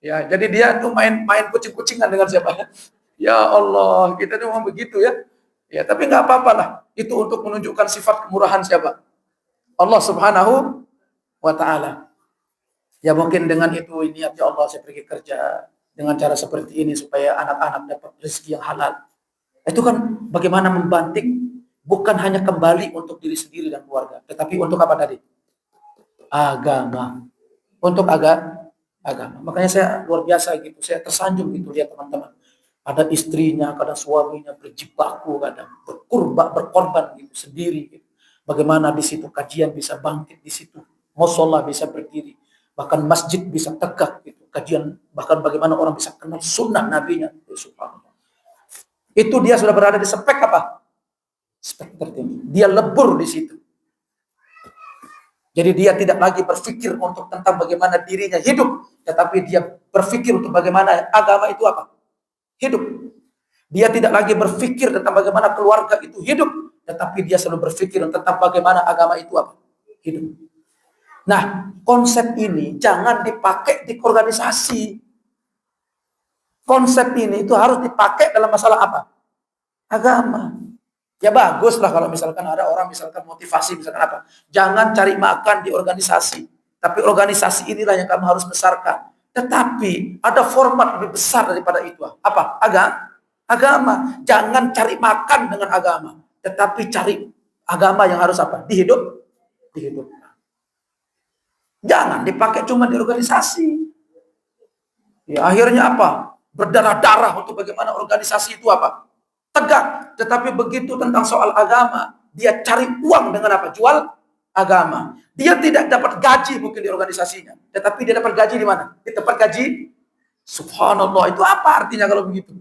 Ya, jadi dia tuh main kucing-kucingan dengan siapa? Ya Allah, kita tuh memang begitu ya. Ya, tapi nggak apa-apa lah. Itu untuk menunjukkan sifat kemurahan siapa? Allah Subhanahu wa Ta'ala. Ya mungkin dengan itu niat, ya Allah saya pergi kerja dengan cara seperti ini supaya anak-anak dapat rezeki yang halal. Itu kan bagaimana membanting, bukan hanya kembali untuk diri sendiri dan keluarga, tetapi untuk apa tadi? Agama. Untuk agama. Makanya saya luar biasa gitu, saya tersanjung gitu lihat teman-teman. Ada istrinya, kadang suaminya berjibaku, kadang berkorban gitu sendiri. Gitu. Bagaimana di situ kajian bisa bangkit di situ, musola bisa berdiri, bahkan masjid bisa tegak gitu. Kajian bahkan bagaimana orang bisa kenal sunnah nabinya. Subhanallah. Itu dia sudah berada di spek apa? Spek tertinggi. Dia lebur di situ. Jadi dia tidak lagi berpikir untuk tentang bagaimana dirinya hidup, tetapi dia berpikir untuk bagaimana agama itu apa? Hidup. Dia tidak lagi berpikir tentang bagaimana keluarga itu hidup, tetapi dia selalu berpikir tentang bagaimana agama itu apa? Hidup. Nah, konsep ini jangan dipakai di organisasi. Konsep ini itu harus dipakai dalam masalah apa? Agama. Ya bagus lah kalau misalkan ada orang misalkan motivasi misalkan apa. Jangan cari makan di organisasi. Tapi organisasi inilah yang kamu harus besarkan. Tetapi ada format lebih besar daripada itu. Apa? Agama. Jangan cari makan dengan agama. Tetapi cari agama yang harus apa? Dihidupkan. Jangan dipakai cuma di organisasi. Ya akhirnya apa? Berdarah-darah untuk bagaimana organisasi itu apa? Tegak, tetapi begitu tentang soal agama, dia cari uang dengan apa? Jual agama. Dia tidak dapat gaji mungkin di organisasinya, tetapi dia dapat gaji di mana? Di tempat gaji. Subhanallah, itu apa artinya kalau begitu?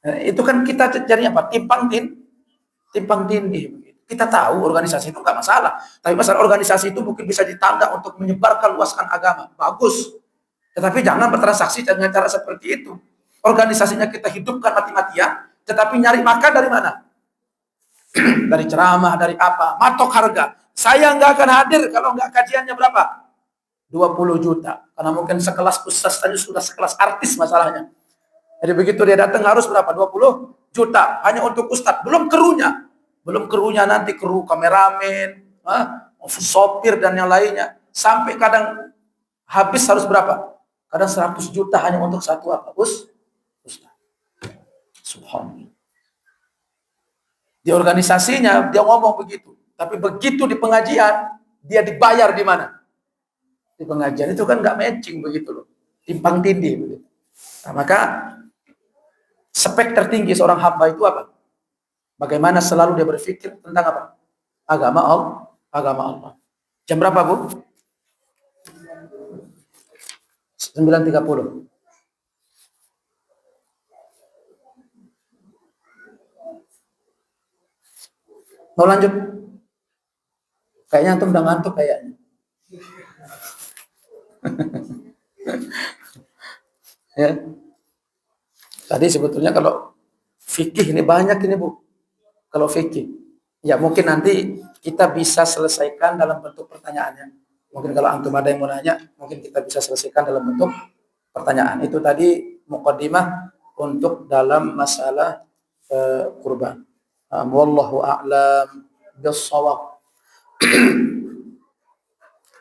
Nah, itu kan kita cari apa? Timpang tindih. Kita tahu organisasi itu nggak masalah, tapi masalah organisasi itu mungkin bisa ditanda untuk menyebarkan luaskan agama. Bagus, tetapi jangan bertransaksi dengan cara seperti itu. Organisasinya kita hidupkan mati-matian, tetapi nyari makan dari mana? Dari ceramah, dari apa? Matok harga. Saya nggak akan hadir kalau nggak kajiannya berapa? 20 juta. Karena mungkin sekelas ustaz tadi sudah sekelas artis masalahnya. Jadi begitu dia datang harus berapa? 20 juta. Hanya untuk ustaz. Belum krunya. Belum krunya nanti kru kameramen, sopir dan yang lainnya. Sampai kadang habis harus berapa? Kadang 100 juta hanya untuk satu apa? Ustaz. Subhanallah. Di organisasinya dia ngomong begitu, tapi begitu di pengajian dia dibayar di mana? Di pengajian itu kan nggak matching begitu loh, timpang tindih begitu. Nah, maka spek tertinggi seorang hamba itu apa? Bagaimana selalu dia berpikir tentang apa? Agama Allah, agama Allah. Jam berapa Bu? 9.30. Mau lanjut? Kayaknya antum udah ngantuk kayaknya. Ya. Tadi sebetulnya kalau fikih ini banyak ini Bu. Kalau fikih, ya mungkin nanti kita bisa selesaikan dalam bentuk pertanyaannya. Mungkin kalau antum ada yang mau nanya, mungkin kita bisa selesaikan dalam bentuk pertanyaan. Itu tadi muqaddimah untuk dalam masalah kurban. Wallahu a'lam bis-shawab.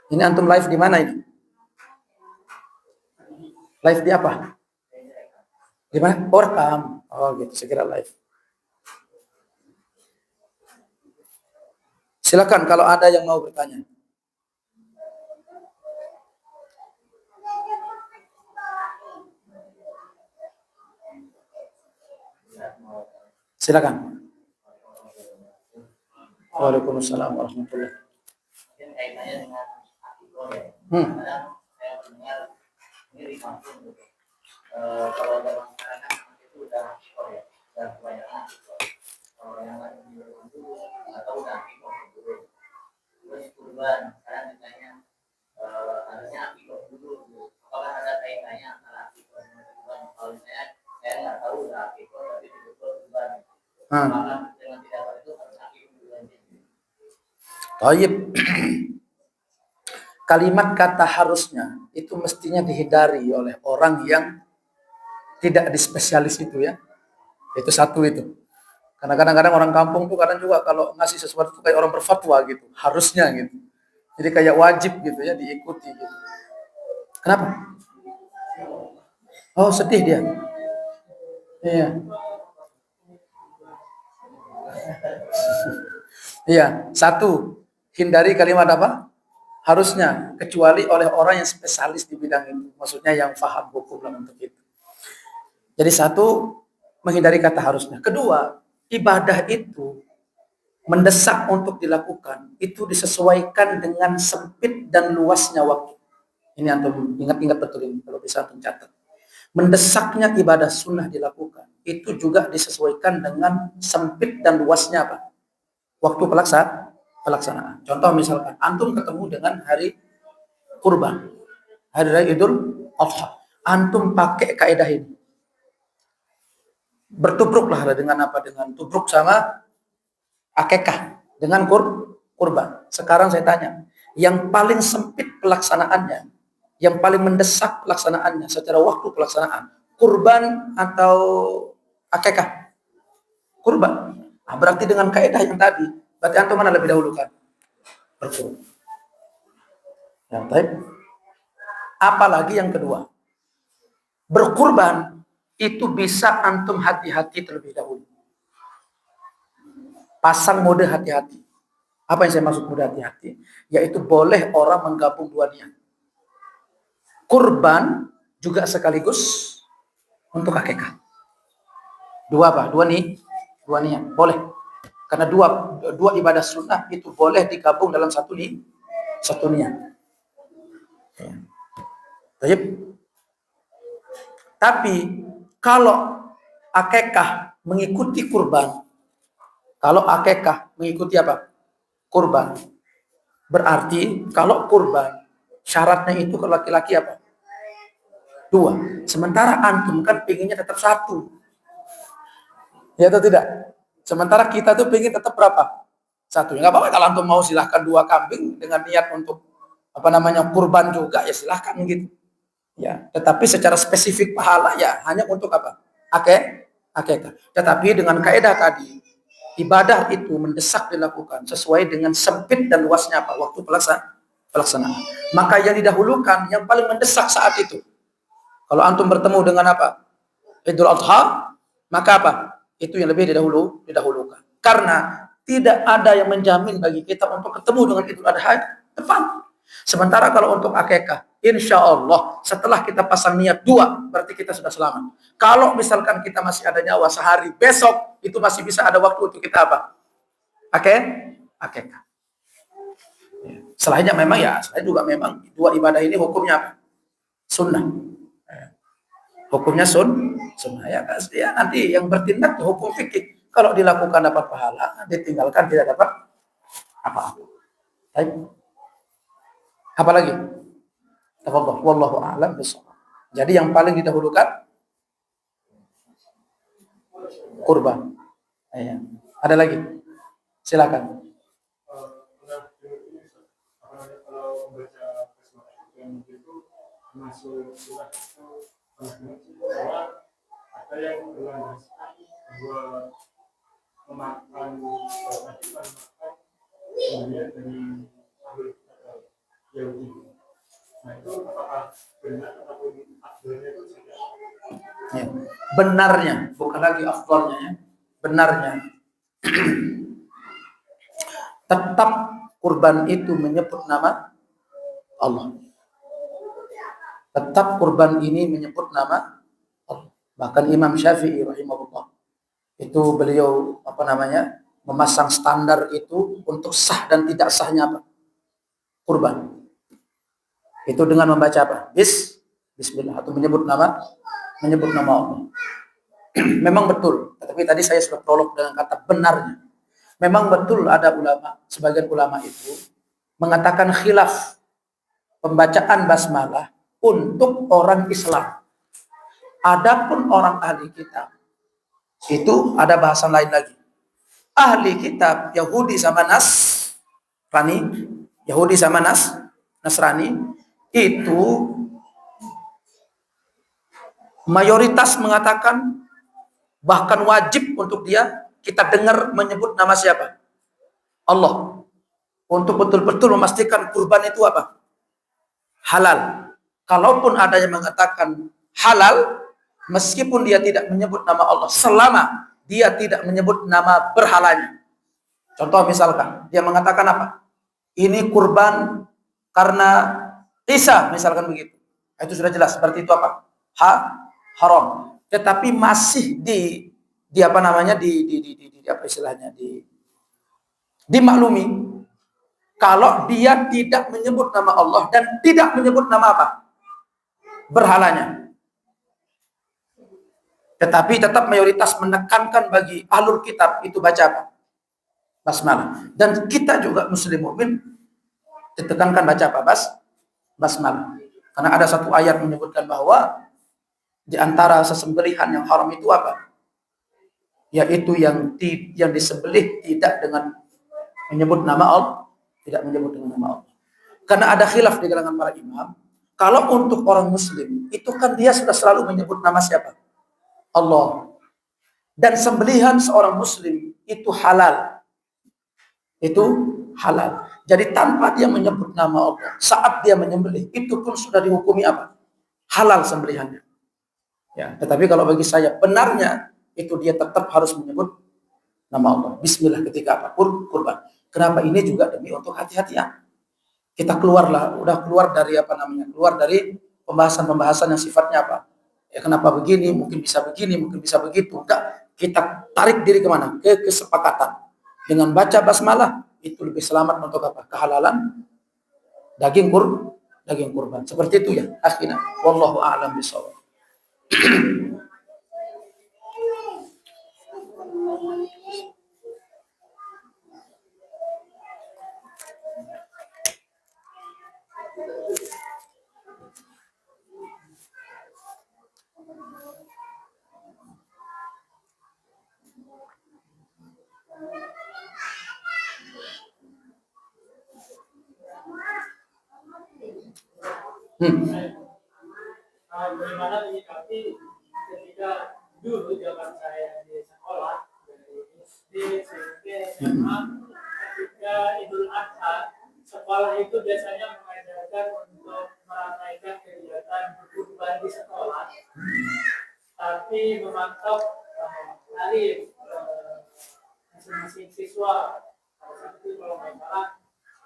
Ini antum live di mana ini? Live di apa? Di mana? Oh, rekam. Oh gitu, saya kira live. Silakan kalau ada yang mau bertanya. Silakan. Waalaikumsalam warahmatullahi. Kalau ada masyarakat itu udah dan kebanyakan kalau yang lain dulu atau udah dulu terus kurban sekarang ditanya harusnya akikah dulu apakah ada kaitannya antara akikah dengan kurban kalau saya nggak tahu udah akikah tapi dulu kurban Taib. Kalimat kata harusnya itu mestinya dihindari oleh orang yang tidak di spesialis itu ya. Itu satu itu. Karena kadang-kadang orang kampung tuh kadang juga kalau ngasih sesuatu kayak orang berfatwa gitu, harusnya gitu. Jadi kayak wajib gitu ya diikuti gitu. Kenapa? Oh, sedih dia. Iya. Iya, satu, hindari kalimat apa? Harusnya, kecuali oleh orang yang spesialis di bidang itu. Maksudnya yang paham hukum lah untuk itu. Jadi satu, menghindari kata harusnya. Kedua, ibadah itu mendesak untuk dilakukan. Itu disesuaikan dengan sempit dan luasnya waktu. Ini antum ingat-ingat betul ini, kalau bisa antum catat. Mendesaknya ibadah sunnah dilakukan. Itu juga disesuaikan dengan sempit dan luasnya apa? Waktu pelaksanaan. Contoh misalkan antum ketemu dengan hari kurban, hari raya Idul Adha. Antum pakai kaidah ini. Bertubruklah dengan apa? Dengan tubruk sama akekah, dengan kurban. Sekarang saya tanya, yang paling sempit pelaksanaannya, yang paling mendesak pelaksanaannya secara waktu pelaksanaan, kurban atau akekah? Kurban. Nah, berarti dengan kaidah yang tadi, berarti antum mana lebih dahulu kan? Berkurban. Yang baik. Apalagi yang kedua, berkurban itu bisa antum hati-hati terlebih dahulu. Pasang mode hati-hati. Apa yang saya maksud mode hati-hati? Yaitu boleh orang menggabung dua niat. Kurban juga sekaligus untuk akikah. Dua apa? Dua niat. Boleh. Karena dua ibadah sunnah itu boleh digabung dalam satu niat. Baik. Tapi kalau akikah mengikuti kurban, kalau akikah mengikuti apa? Kurban. Berarti kalau kurban syaratnya itu kalau laki-laki apa? Dua. Sementara antum kan pinginnya tetap satu. Ya atau tidak? Sementara kita tuh pengen tetap berapa? Satu. Enggak apa-apa kalau antum mau silahkan dua kambing dengan niat untuk kurban juga ya silahkan gitu. Ya, tetapi secara spesifik pahala ya hanya untuk apa? Akikah. Tetapi dengan kaidah tadi, ibadah itu mendesak dilakukan sesuai dengan sempit dan luasnya apa? Waktu pelaksanaan. Maka yang didahulukan, yang paling mendesak saat itu. Kalau antum bertemu dengan apa? Idul Adha, maka apa? Itu yang lebih didahulukan. Karena tidak ada yang menjamin bagi kita untuk ketemu dengan Idul Adha tepat. Sementara kalau untuk akikah, insya Allah setelah kita pasang niat dua, berarti kita sudah selamat. Kalau misalkan kita masih ada nyawa sehari, besok itu masih bisa ada waktu untuk kita apa? Akikah. Selainnya memang ya, saya juga memang dua ibadah ini hukumnya apa? Sunnah. Hukumnya sunnah ya nanti yang bertindak hukum fikih. Kalau dilakukan dapat pahala, ditinggalkan tidak dapat apa-apa. Baik. Apalagi? Tafadhol, wallahu a'lam bishawab. Jadi yang paling didahulukan kurban. Ya. Ada lagi? Silakan. Kalau baca yang itu masuk surat itu ada yang berlandaskan bahwa memakan kemudian dari Yahudi. Nah itu apakah benar ataupun afdalnya itu tidak? Ya. Benarnya, bukan lagi afdalnya ya. Benarnya. Tetap kurban itu menyebut nama Allah. Tetap kurban ini menyebut nama Allah. Bahkan Imam Syafi'i rahimahullah itu beliau memasang standar itu untuk sah dan tidak sahnya apa? Kurban. Itu dengan membaca apa? Bismillah atau menyebut nama Allah. Memang betul, tetapi tadi saya sudah prolog dengan kata benarnya. Memang betul ada sebagian ulama itu mengatakan khilaf pembacaan basmalah untuk orang Islam. Adapun orang ahli kitab itu ada bahasan lain lagi. ahli kitab Yahudi sama Nasrani, Yahudi sama Nasrani itu mayoritas mengatakan bahkan wajib untuk dia kita dengar menyebut nama siapa? Allah. Untuk betul-betul memastikan kurban itu apa? Halal. Kalaupun ada yang mengatakan halal, meskipun dia tidak menyebut nama Allah, selama dia tidak menyebut nama berhalanya. Contoh misalkan, dia mengatakan apa? Ini kurban karena Isa, misalkan begitu. Itu sudah jelas, berarti itu apa? Haram. Tetapi masih di apa namanya di apa istilahnya dimaklumi kalau dia tidak menyebut nama Allah dan tidak menyebut nama apa? Berhalanya. Tetapi tetap mayoritas menekankan bagi ahlul kitab itu baca apa? Basmalah. Dan kita juga muslim mukmin ditekankan baca apa? Basmalah. Karena ada satu ayat menyebutkan bahwa di antara sesembelihan yang haram itu apa? Yaitu yang disembelih tidak dengan menyebut nama Allah, tidak menyebut dengan nama Allah. Karena ada khilaf di kalangan para imam, kalau untuk orang muslim itu kan dia sudah selalu menyebut nama siapa? Allah. Dan sembelihan seorang muslim itu halal. Itu halal. Jadi tanpa dia menyebut nama Allah, saat dia menyembelih itu pun sudah dihukumi apa? Halal sembelihannya. Ya, tetapi kalau bagi saya benarnya itu dia tetap harus menyebut nama Allah. Bismillah ketika apapun kurban. Kenapa? Ini juga demi untuk hati-hatian. Kita udah keluar dari apa namanya? Keluar dari pembahasan-pembahasan yang sifatnya apa? Ya kenapa begini? Mungkin bisa begini, mungkin bisa begitu. Enggak, kita tarik diri kemana? Ke kesepakatan. Dengan baca basmalah itu lebih selamat untuk apa? Kehalalan daging kurban. Seperti itu ya, akhirnya. Wallahu a'lam bishawab. Bagaimana menyikapi ketika dulu zaman saya di sekolah dari SD, SMP, SMA, ketika Idul Adha, sekolah itu biasanya mengajarkan untuk meramaikan kegiatan kurban di sekolah, tapi memantau tarif masing-masing siswa. Saat itu kalau nggak salah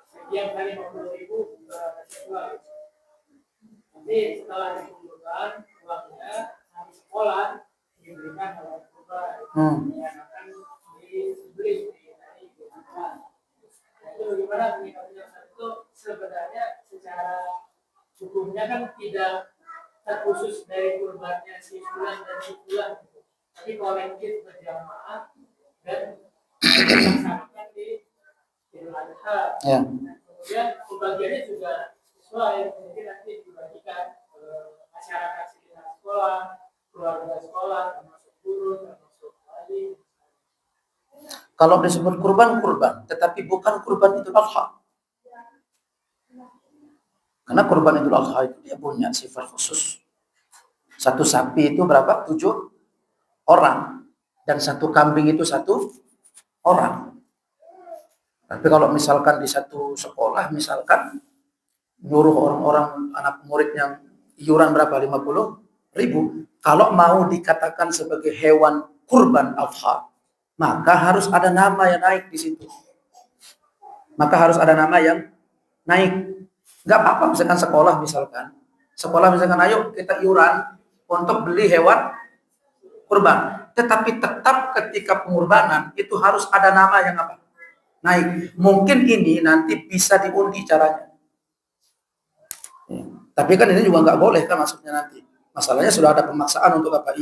sekian kali 50.000 siswa. Nanti setelah dikumpulkan uangnya sampai sekolah diberikan hewan kurban yang akan dibeli di hari Jumat. Itu bagaimana menyikapinya saat itu? Sebenarnya secara hukumnya kan tidak terkhusus dari kurbannya si fulan dan si fulan, tapi kolektif berjamaah dan dilaksanakan di Idul Adha. Ya. Kemudian pembagiannya juga sesuai, mungkin nanti dibagikan ke masyarakat sekitar sekolah, keluarga sekolah, termasuk guru, termasuk wali. Kalau disebut kurban, tetapi bukan kurban Idul Adha. Karena kurban Idul Adha itu dia punya sifat khusus. Satu sapi itu berapa? 7 orang. Dan satu kambing itu 1 orang. Tapi kalau misalkan di satu sekolah, misalkan nyuruh orang-orang anak murid yang iuran berapa? 50.000. Kalau mau dikatakan sebagai hewan kurban Adha, maka harus ada nama yang naik di situ. Maka harus ada nama yang naik. Enggak apa-apa misalkan sekolah misalkan ayo kita iuran untuk beli hewan kurban. Tetapi tetap ketika pengorbanan itu harus ada nama yang apa? Naik. Mungkin ini nanti bisa diundi caranya. Ya. Tapi kan ini juga nggak boleh kan maksudnya nanti. Masalahnya sudah ada pemaksaan untuk apa?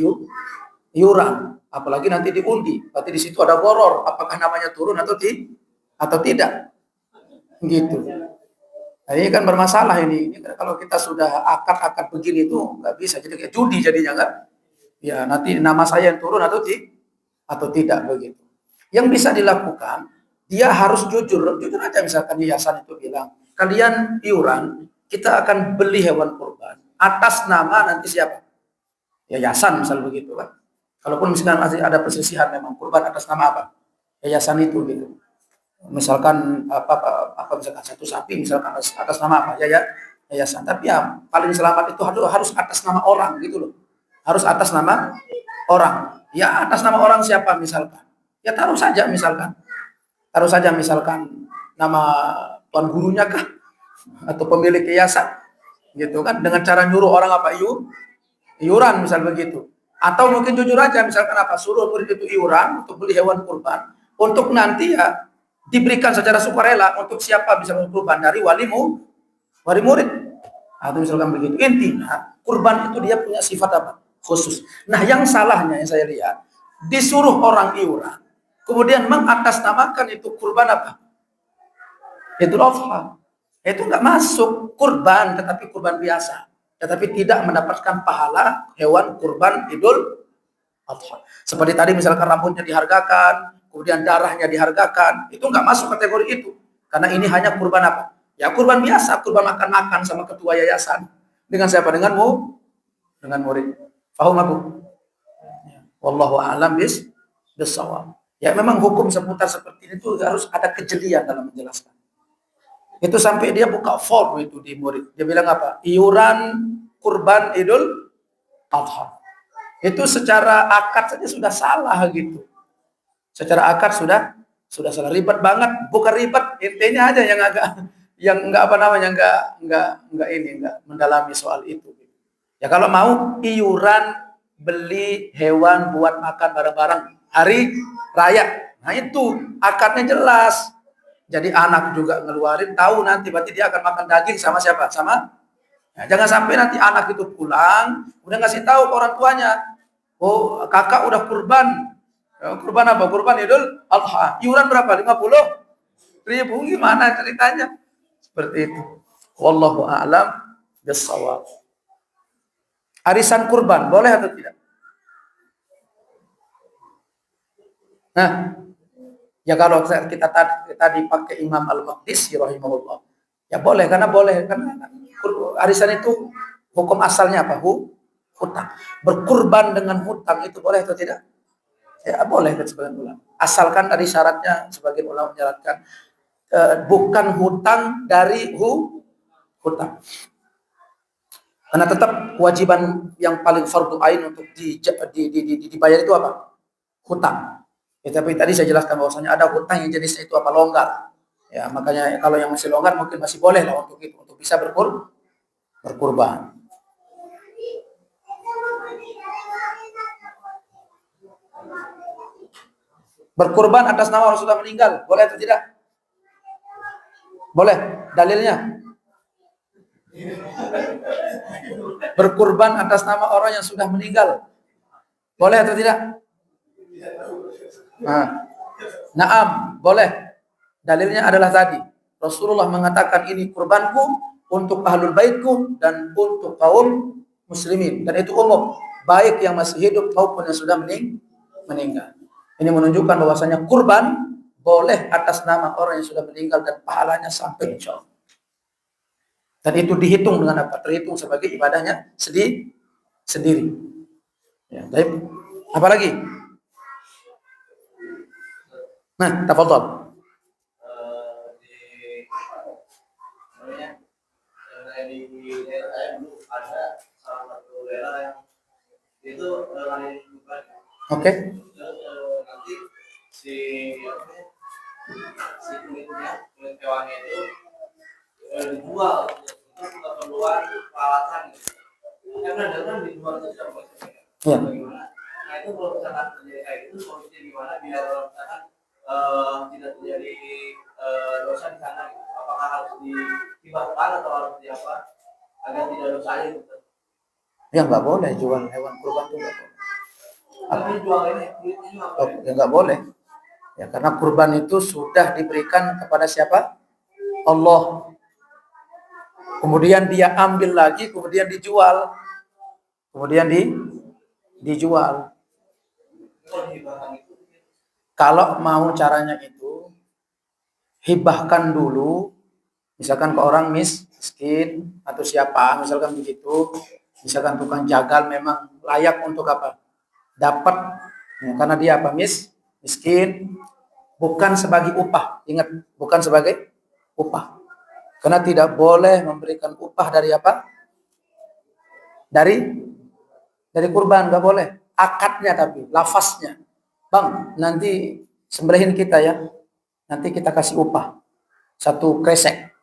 Iuran. Apalagi nanti diundi. Berarti di situ ada boror. Apakah namanya turun atau tidak? Gitu. Nah, ini kan bermasalah ini. Ini kalau kita sudah akad begini itu nggak bisa. Jadi kayak judi jadinya kan. Ya nanti nama saya yang turun atau tidak begitu. Yang bisa dilakukan, dia harus jujur aja. Misalkan yayasan itu bilang, kalian iuran, kita akan beli hewan kurban atas nama nanti siapa? Yayasan misal begitu kan. Kalaupun misalkan masih ada perselisihan memang kurban atas nama apa? Yayasan itu gitu. Misalkan apa misalkan satu sapi misalkan atas nama apa? Yayasan. Tapi ya paling selamat itu harus atas nama orang gitu loh. Harus atas nama orang. Ya atas nama orang siapa misalkan? Ya taruh saja misalkan. Taruh saja misalkan nama tuan gurunya kah? Atau pemilik yayasan. Gitu kan dengan cara nyuruh orang apa? Iuran misal begitu. Atau mungkin jujur aja misalkan apa? Suruh murid itu iuran untuk beli hewan kurban untuk nanti ya diberikan secara sukarela untuk siapa bisa kurban dari wali murid. Atau misalkan begitu. Intinya kurban itu dia punya sifat apa? Khusus. Nah, yang salahnya yang saya lihat disuruh orang iuran, kemudian mengatasnamakan itu kurban apa? Idul Adha. Itu enggak masuk kurban, tetapi kurban biasa. Tetapi tidak mendapatkan pahala hewan kurban Idul Adha. Seperti tadi misalkan rambutnya dihargakan, kemudian darahnya dihargakan, itu enggak masuk kategori itu. Karena ini hanya kurban apa? Ya kurban biasa, kurban makan-makan sama ketua yayasan. Dengan siapa? Denganmu? Dengan murid. Paham aku? Wallahu a'lam bis-shawab. Ya memang hukum seputar seperti itu harus ada kejelian dalam menjelaskan. Itu sampai dia buka form itu di murid. Dia bilang apa? Iuran kurban Idul Adha. Itu secara akad saja sudah salah gitu. Secara akad sudah salah, ribet banget, bukan ribet, intinya aja yang enggak apa namanya enggak mendalami soal itu. Ya kalau mau iuran beli hewan buat makan bareng-bareng hari raya. Nah itu akadnya jelas. Jadi anak juga ngeluarin tahu nanti berarti dia akan makan daging sama siapa? Ya, jangan sampai nanti anak itu pulang udah ngasih tahu ke orang tuanya. Oh, kakak udah kurban. Kurban apa? Kurban Idul Adha. Iuran berapa? 50.000. Gimana ceritanya? Seperti itu. Wallahu a'lam bis-shawab. Arisan kurban boleh atau tidak? Nah, ya kalau kita tadi pakai Imam Al-Maqdisi rahimahullah. Ya boleh karena arisan itu hukum asalnya apa? Hutang. Berkurban dengan hutang itu boleh atau tidak? Ya boleh kan sebagian ulama. Asalkan tadi syaratnya sebagian ulama menyarankan bukan hutang dari hutang. Karena tetap kewajiban yang paling fardu ain untuk dibayar itu apa? Hutang. Ya, tapi tadi saya jelaskan bahwasanya ada hutang yang jenisnya itu apa? Longgar. Ya, makanya kalau yang masih longgar mungkin masih boleh lah untuk itu, untuk bisa berkurban. Berkurban atas nama orang sudah meninggal, boleh atau tidak? Boleh. Dalilnya? Berkurban atas nama orang yang sudah meninggal, boleh atau tidak? Naam, boleh. Dalilnya adalah tadi Rasulullah mengatakan ini kurbanku untuk ahlul baitku dan untuk kaum muslimin, dan itu umum, baik yang masih hidup maupun yang sudah meninggal. Ini menunjukkan bahwasanya kurban boleh atas nama orang yang sudah meninggal dan pahalanya sampai insyaallah. Dan itu dihitung dengan apa? Terhitung sebagai ibadahnya sendiri. Ya, baik. Apa lagi? Nah, tafadhol. Di daerah saya dulu ada salah satu daerah yang itu lain bukan. Oke. Nanti si kulit hewannya itu dijual untuk keperluan perawatan. Benar-benar dijual itu siapa? Ya. Nah itu kalau misalkan terjadi kayak gitu, solusinya gimana biar misalkan tidak terjadi dosa di sana? Gitu. Apakah harus dibakar atau harus diapa agar tidak dosa gitu? Ya nggak boleh jual hewan kurban itu nggak boleh. Tapi jual ini kulitnya juga Ya nggak boleh. Ya karena kurban itu sudah diberikan kepada siapa? Allah. Kemudian dia ambil lagi, kemudian dijual. Kemudian dijual. Kalau mau caranya itu, hibahkan dulu, misalkan ke orang miskin atau siapa, misalkan begitu, misalkan tukang jagal memang layak untuk apa? Dapat, ya, karena dia apa? Miskin, bukan sebagai upah. Ingat, bukan sebagai upah. Karena tidak boleh memberikan upah dari apa? Dari kurban, nggak boleh. Akadnya tapi, lafaznya. Bang, nanti sembelihin kita ya. Nanti kita kasih upah. 1 kresek.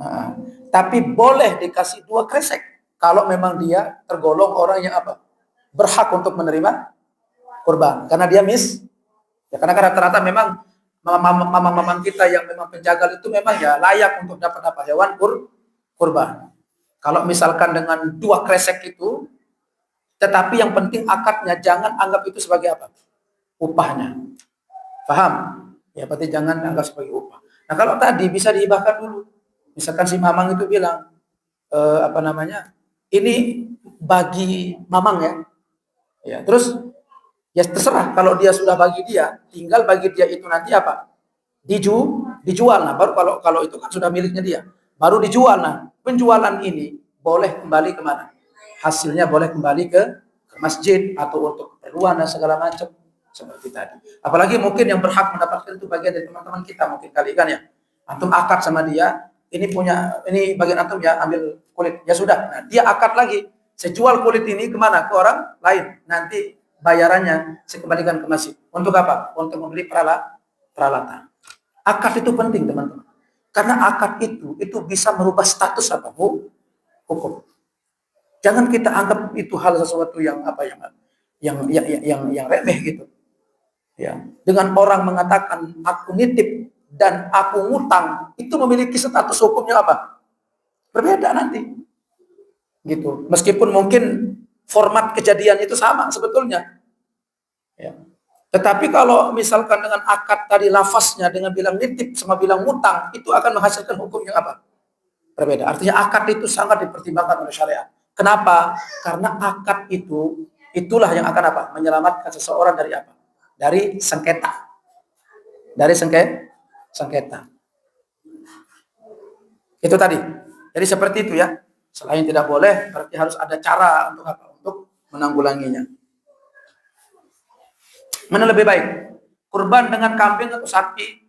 Nah, tapi boleh dikasih 2 kresek. Kalau memang dia tergolong orang yang apa? Berhak untuk menerima kurban. Karena dia ya karena rata-rata memang mama-mama kita yang memang penjagal itu memang ya layak untuk dapat apa? Hewan kurban. Kalau misalkan dengan 2 kresek itu, tetapi yang penting akadnya, jangan anggap itu sebagai apa? Upahnya. Paham? Ya berarti jangan anggap sebagai upah. Nah kalau tadi bisa dihibahkan dulu. Misalkan si Mamang itu bilang, ini bagi Mamang ya. Ya, terus ya terserah kalau dia sudah bagi dia, tinggal bagi dia itu nanti apa? Dijual. Nah, baru kalau itu kan sudah miliknya dia. Baru dijual. Nah, penjualan ini boleh kembali kemana? Hasilnya boleh kembali ke masjid atau untuk keperluan dan segala macam seperti tadi. Apalagi mungkin yang berhak mendapatkan itu bagian dari teman-teman kita mungkin kali kan ya. Antum akad sama dia, ini bagian antum ya, ambil kulit. Ya sudah, nah, dia akad lagi. Saya jual kulit ini kemana? Ke orang lain. Nanti bayarannya saya kembalikan ke masjid. Untuk apa? Untuk membeli peralatan. Akad itu penting teman-teman. Karena akad itu bisa merubah status apa? Hukum. Jangan kita anggap itu hal sesuatu yang remeh gitu. Ya. Dengan orang mengatakan aku nitip dan aku ngutang, itu memiliki status hukumnya apa? Berbeda nanti. Gitu. Meskipun mungkin format kejadian itu sama sebetulnya. Ya. Tetapi kalau misalkan dengan akad tadi lafaznya dengan bilang nitip sama bilang ngutang, itu akan menghasilkan hukum yang apa? Berbeda. Artinya akad itu sangat dipertimbangkan oleh syariat. Kenapa? Karena akad itulah yang akan apa? Menyelamatkan seseorang dari apa? Dari sengketa. Sengketa. Itu tadi. Jadi seperti itu ya. Selain tidak boleh, berarti harus ada cara untuk apa? Untuk menanggulanginya. Mana lebih baik? Kurban dengan kambing atau sapi?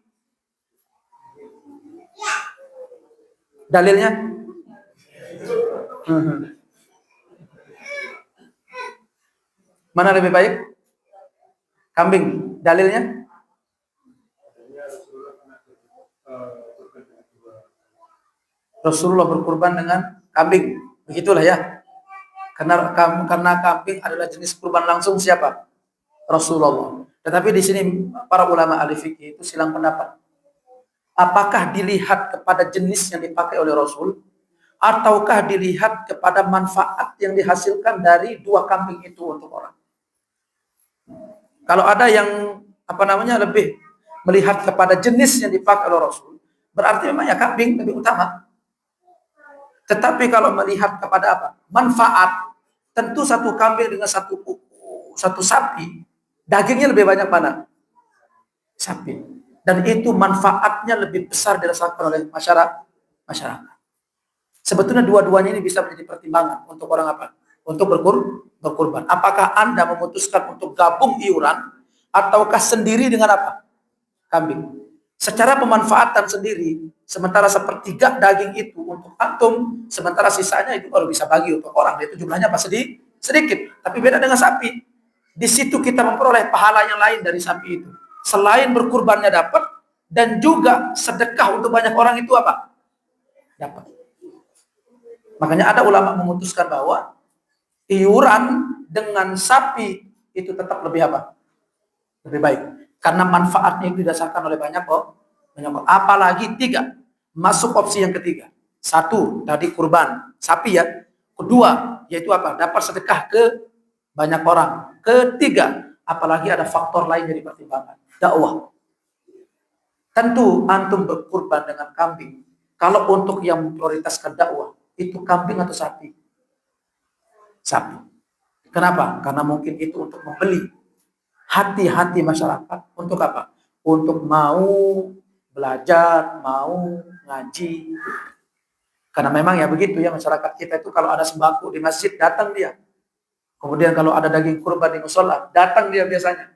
Dalilnya? Mana lebih baik? Kambing. Dalilnya? Rasulullah berkurban dengan kambing. Begitulah ya. Karena kambing adalah jenis kurban langsung siapa? Rasulullah. Tetapi di sini para ulama ahli fikih itu silang pendapat. Apakah dilihat kepada jenis yang dipakai oleh Rasul ataukah dilihat kepada manfaat yang dihasilkan dari 2 kambing itu untuk orang? Kalau ada yang lebih melihat kepada jenis yang dipakai oleh Rasul, berarti memang ya kambing lebih utama. Tetapi kalau melihat kepada apa? Manfaat, tentu 1 kambing dengan satu sapi, dagingnya lebih banyak mana? Sapi. Dan itu manfaatnya lebih besar dirasakan oleh masyarakat. Sebetulnya dua-duanya ini bisa menjadi pertimbangan untuk orang apa? Untuk berkurban. Apakah Anda memutuskan untuk gabung iuran ataukah sendiri dengan apa? Kambing. Secara pemanfaatan sendiri, sementara 1/3 daging itu untuk antum, sementara sisanya itu baru bisa bagi untuk orang. Itu jumlahnya apa? Sedikit. Tapi beda dengan sapi. Di situ kita memperoleh pahala yang lain dari sapi itu. Selain berkurbannya dapat, dan juga sedekah untuk banyak orang itu apa? Dapat. Makanya ada ulama memutuskan bahwa iuran dengan sapi itu tetap lebih apa? Lebih baik. Karena manfaatnya itu didasarkan oleh banyak orang. Apalagi 3. Masuk opsi yang ketiga. 1, tadi kurban sapi ya. Kedua, yaitu apa? Dapat sedekah ke banyak orang. Ketiga, apalagi ada faktor lain yang dipertimbangkan. Dakwah. Tentu antum berkurban dengan kambing. Kalau untuk yang memprioritaskan dakwah, itu kambing atau sapi? Sapi. Kenapa? Karena mungkin itu untuk membeli hati-hati masyarakat untuk apa? Untuk mau belajar, mau ngaji. Karena memang ya begitu ya, masyarakat kita itu kalau ada sembako di masjid datang dia. Kemudian kalau ada daging kurban di musola datang dia biasanya.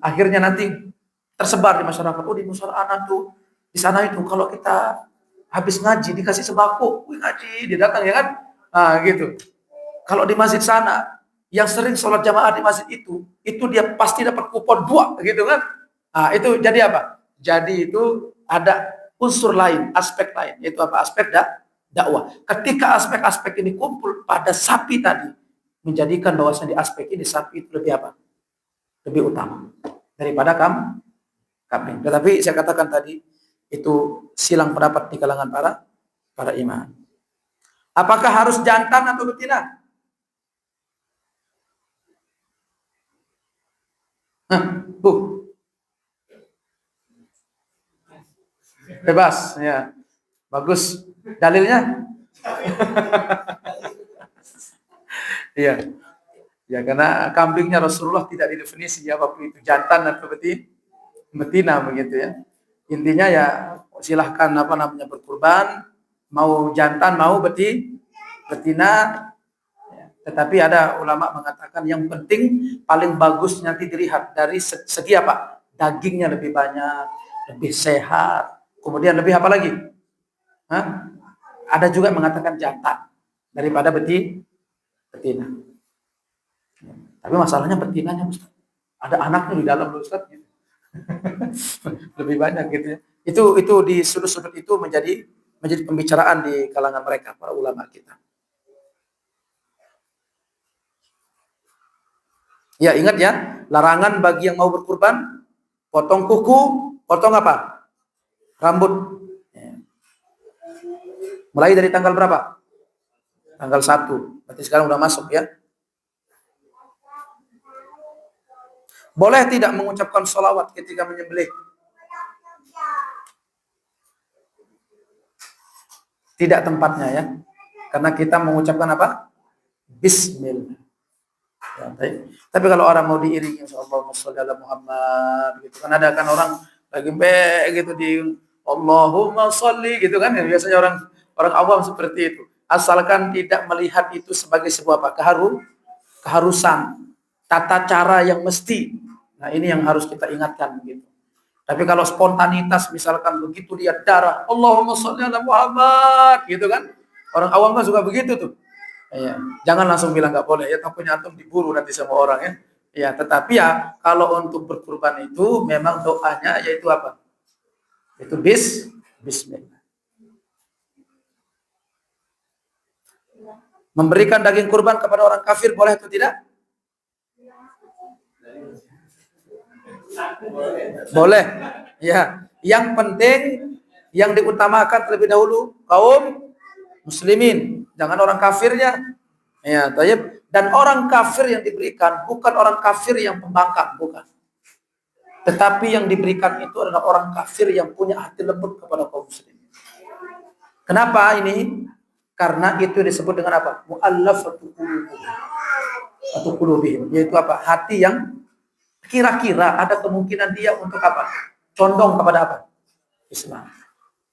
Akhirnya nanti tersebar di masyarakat. Oh, di musola anak tuh di sana itu kalau kita habis ngaji dikasih sembako, wih ngaji dia datang ya kan? Gitu. Kalau di masjid sana yang sering sholat jamaah di masjid itu dia pasti dapat kupon 2 gitu kan? Itu jadi apa? Jadi itu ada unsur lain, aspek lain, yaitu apa? Aspek dakwah. Ketika aspek-aspek ini kumpul pada sapi tadi, menjadikan bahwasanya di aspek ini sapi itu lebih apa? Lebih utama daripada kambing. Tetapi saya katakan tadi itu silang pendapat di kalangan para imam. Apakah harus jantan atau betina? Bebas, ya. Bagus. Dalilnya? Iya. Ya, karena kambingnya Rasulullah tidak didefinisi ya waktu itu jantan atau betina begitu ya. Intinya ya silahkan berkurban, mau jantan mau betina. Ya. Tetapi ada ulama mengatakan yang penting paling bagus nanti dilihat dari segi apa? Dagingnya lebih banyak, lebih sehat. Kemudian lebih apa lagi? Ada juga mengatakan jantan daripada betina. Tapi masalahnya betinanya Ustaz. Ada anaknya di dalam Ustaz gitu. Lebih banyak gitu ya. Itu di sudut-sudut itu menjadi pembicaraan di kalangan mereka para ulama kita. Ya, ingat ya, larangan bagi yang mau berkurban potong kuku, potong apa? Rambut. Ya. Mulai dari tanggal berapa? Tanggal 1. Berarti sekarang udah masuk ya. Boleh tidak mengucapkan sholawat ketika menyembelih? Tidak tempatnya ya. Karena kita mengucapkan apa? Bismillah. Ya, tapi kalau orang mau diiringi Allahumma sholli ala Muhammad gitu kan, ada kan orang lagi gitu di Allahumma sholli gitu kan, ya, biasanya orang awam seperti itu. Asalkan tidak melihat itu sebagai sebuah apa? Keharusan, tata cara yang mesti. Nah, ini yang harus kita ingatkan gitu. Tapi kalau spontanitas misalkan begitu dia darah Allahumma sholli ala Muhammad gitu kan. Orang awam kan suka begitu tuh. Ya, jangan langsung bilang nggak boleh ya, takutnya antum diburu nanti sama orang ya. Ya, tetapi ya kalau untuk berkurban itu memang doanya yaitu apa? Itu bismillah. Memberikan daging kurban kepada orang kafir boleh atau tidak? Boleh. Ya, yang penting yang diutamakan terlebih dahulu kaum muslimin, jangan orang kafirnya. Ya, tayyib. Dan orang kafir yang diberikan bukan orang kafir yang pembangkang, bukan. Tetapi yang diberikan itu adalah orang kafir yang punya hati lembut kepada kaum muslimin. Kenapa ini? Karena itu disebut dengan apa? Mu'allafatu qulubihim, yaitu apa? Hati yang kira-kira ada kemungkinan dia untuk apa? Condong kepada apa? Islam.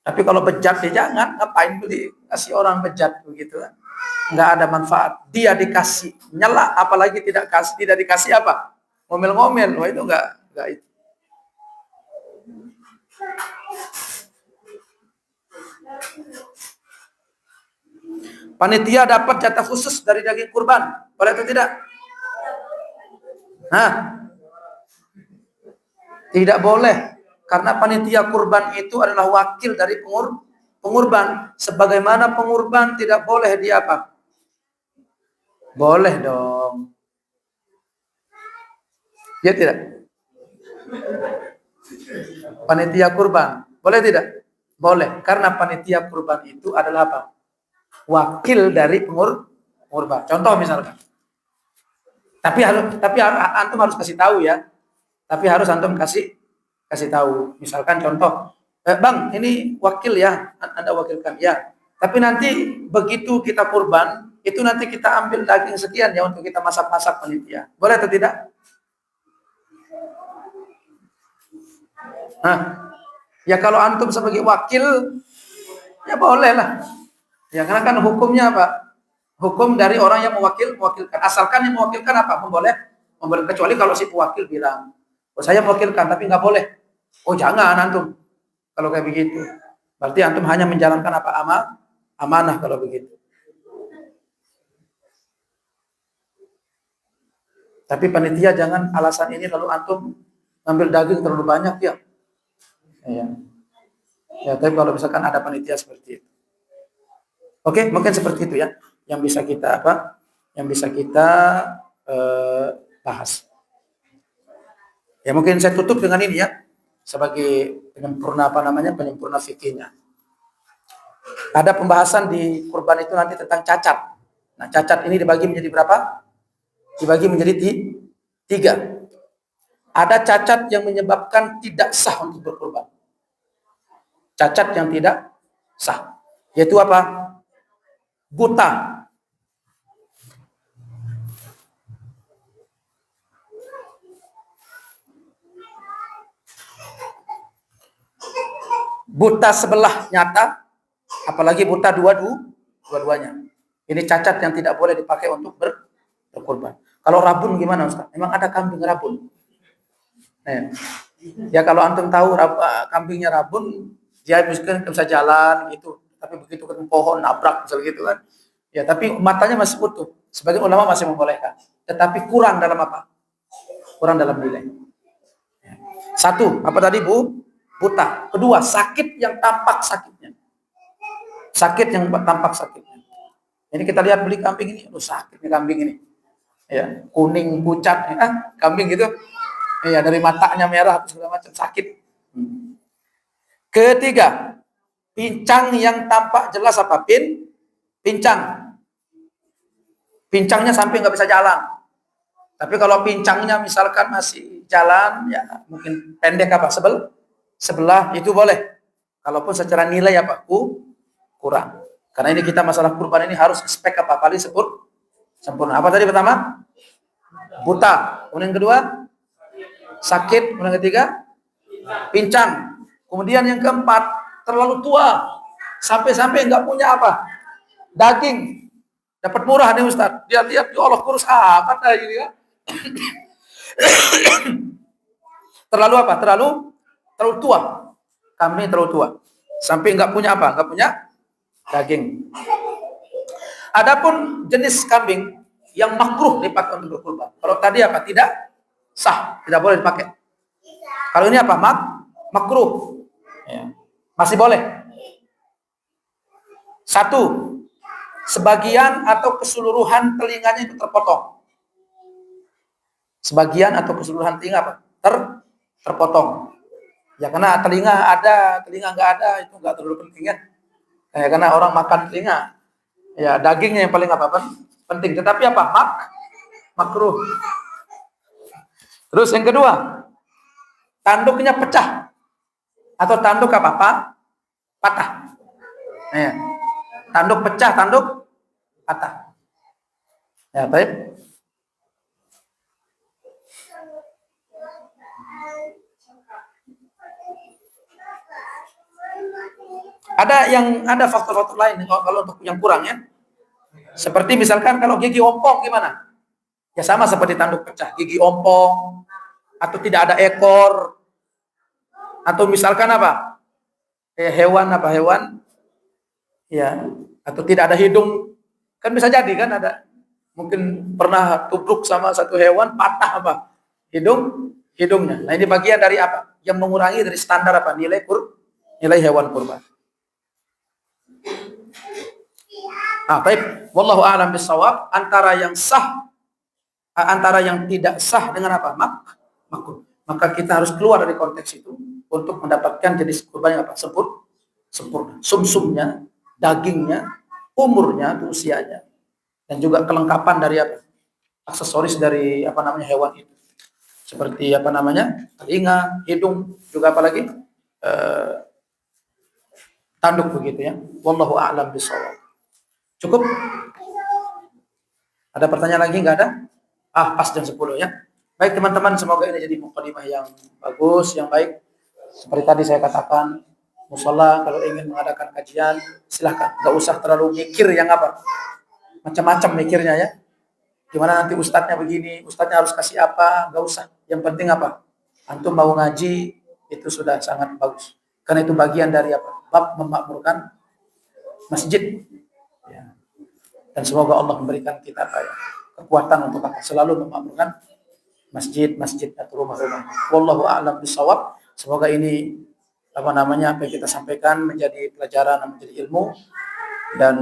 Tapi kalau bejat ya jangan, ngapain beli kasih orang bejat begitu kan? Enggak ada manfaat. Dia dikasih nyala, apalagi tidak dikasih apa? Ngomel-ngomel. Wah, itu enggak itu. Panitia dapat jatah khusus dari daging kurban. Boleh atau tidak? Tidak boleh. Karena panitia kurban itu adalah wakil dari pengurban. Sebagaimana pengurban tidak boleh dia apa? Boleh dong. Ya tidak? Panitia kurban. Boleh tidak? Boleh. Karena panitia kurban itu adalah apa? Wakil dari pengurban. Contoh misalkan. Tapi antum harus kasih tahu ya. Tapi harus antum kasih tahu. Misalkan contoh, Bang, ini wakil ya, Anda wakilkan ya. Tapi nanti begitu kita kurban, itu nanti kita ambil daging sekian ya untuk kita masak-masak panitia. Boleh atau tidak? Nah, ya kalau antum sebagai wakil, ya boleh lah. Ya karena kan hukumnya apa? Hukum dari orang yang mewakilkan. Asalkan yang mewakilkan apa? Memboleh. Kecuali kalau si pewakil bilang, oh saya mewakilkan tapi nggak boleh. Oh jangan antum. Kalau kayak begitu, berarti antum hanya menjalankan apa? Amanah kalau begitu. Tapi panitia jangan alasan ini lalu antum ngambil daging terlalu banyak ya. Ya. Ya, tapi kalau misalkan ada panitia seperti itu. Oke, mungkin seperti itu ya yang bisa kita apa? Yang bisa kita bahas. Ya mungkin saya tutup dengan ini ya sebagai penyempurna fikihnya. Ada pembahasan di kurban itu nanti tentang cacat. Nah, cacat ini dibagi menjadi berapa? Dibagi menjadi 3. Ada cacat yang menyebabkan tidak sah untuk berkurban. Cacat yang tidak sah. Yaitu apa? Buta. Buta sebelah nyata, apalagi buta dua-duanya. Ini cacat yang tidak boleh dipakai untuk berkurban. Kalau rabun gimana Ustaz? Memang ada kambing rabun. Nah, ya kalau antum tahu kambingnya rabun, dia mungkin bisa jalan gitu, tapi begitu ketemu pohon nabrak misalnya gitu kan. Ya, tapi matanya masih utuh. Sebagian ulama masih membolehkan. Tetapi kurang dalam apa? Kurang dalam nilai. Satu, apa tadi Bu? Buta. Kedua, sakit yang tampak sakitnya. Sakit yang tampak sakitnya. Ini kita lihat beli kambing ini, sakit nih kambing ini. Ya, kuning pucat kambing gitu. Ya, dari matanya merah segala macam sakit. Ketiga, pincang yang tampak jelas apa? Pincang. Pincangnya sampai nggak bisa jalan. Tapi kalau pincangnya misalkan masih jalan, ya mungkin pendek apa? Sebelah itu boleh. Kalaupun secara nilai apa? Kurang. Karena ini kita masalah kurban ini harus spek apa? Paling sempurna. Apa tadi pertama? Buta. Kemudian kedua? Sakit. Kemudian ketiga? Pincang. Kemudian yang keempat, terlalu tua. Sampai-sampai nggak punya apa? Daging. Dapat murah nih Ustaz. Dia lihat, ya Allah kurus amat ini ya. Terlalu apa? Terlalu tua. Kambing terlalu tua. Sampai nggak punya apa? Nggak punya daging. Adapun jenis kambing yang makruh dipakai untuk berkurban. Kalau tadi apa? Tidak sah, tidak boleh dipakai. Kalau ini apa? Makruh. Ya. Masih boleh. Satu, sebagian atau keseluruhan telinganya itu terpotong. Sebagian atau keseluruhan telinga apa? Terpotong. Ya karena telinga ada, telinga nggak ada itu nggak terlalu penting ya. Karena orang makan telinga, ya dagingnya yang paling apa penting. Tetapi apa? Makruh. Terus yang kedua, tanduknya pecah atau tanduk apa? Patah. Ya. Tanduk pecah, tanduk patah. Ya baik. Ada faktor-faktor lain kalau untuk yang kurang ya. Seperti misalkan kalau gigi ompong gimana? Ya sama seperti tanduk pecah, gigi ompong atau tidak ada ekor atau misalkan apa? Hewan ya atau tidak ada hidung. Kan bisa jadi kan ada mungkin pernah tubruk sama satu hewan patah apa? Hidungnya. Nah, ini bagian dari apa? Yang mengurangi dari standar apa? Nilai hewan kurban. Baik, wallahu a'lam bishawab, antara yang sah antara yang tidak sah dengan apa? Makruh. Maka kita harus keluar dari konteks itu untuk mendapatkan jenis kurban yang apa? Sempurna. Sumsumnya, dagingnya, umurnya, usianya, dan juga kelengkapan dari apa? Aksesoris dari hewan itu. Seperti telinga, hidung, juga apalagi tanduk begitu ya. Wallahu a'lam bishawab. Cukup? Ada pertanyaan lagi? Enggak ada? Pas jam 10 ya. Baik teman-teman, semoga ini jadi mukadimah yang bagus, yang baik. Seperti tadi saya katakan, musola kalau ingin mengadakan kajian, silahkan. Nggak usah terlalu mikir yang apa, macam-macam mikirnya ya. Gimana nanti ustadznya begini, ustadznya harus kasih apa, nggak usah. Yang penting apa? Antum mau ngaji, itu sudah sangat bagus. Karena itu bagian dari apa? Bab memakmurkan masjid. Ya. Dan semoga Allah memberikan kita apa ya, kekuatan untuk apa? Selalu memakmurkan masjid-masjid atau rumah-rumah. Wallahu a'lam bishawab. Semoga ini apa yang kita sampaikan menjadi pelajaran, menjadi ilmu, dan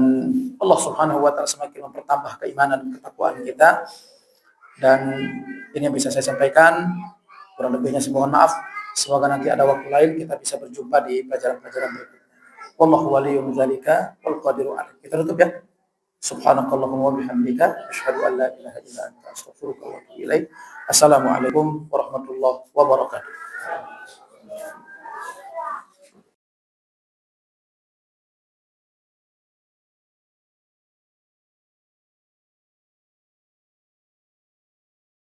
Allah Subhanahu wa taala semakin mempertambah keimanan dan ketakwaan kita. Dan ini yang bisa saya sampaikan. Kurang lebihnya saya mohon maaf. Semoga nanti ada waktu lain kita bisa berjumpa di pelajaran-pelajaran berikutnya. Wallahu waliyyu dzalika wal qadiru alaih. Kita tutup ya. Subhanakallahumma wa bihamdika asyhadu an la ilaha illa anta astaghfiruka wa atubu ilaik. Assalamualaikum warahmatullahi wabarakatuh.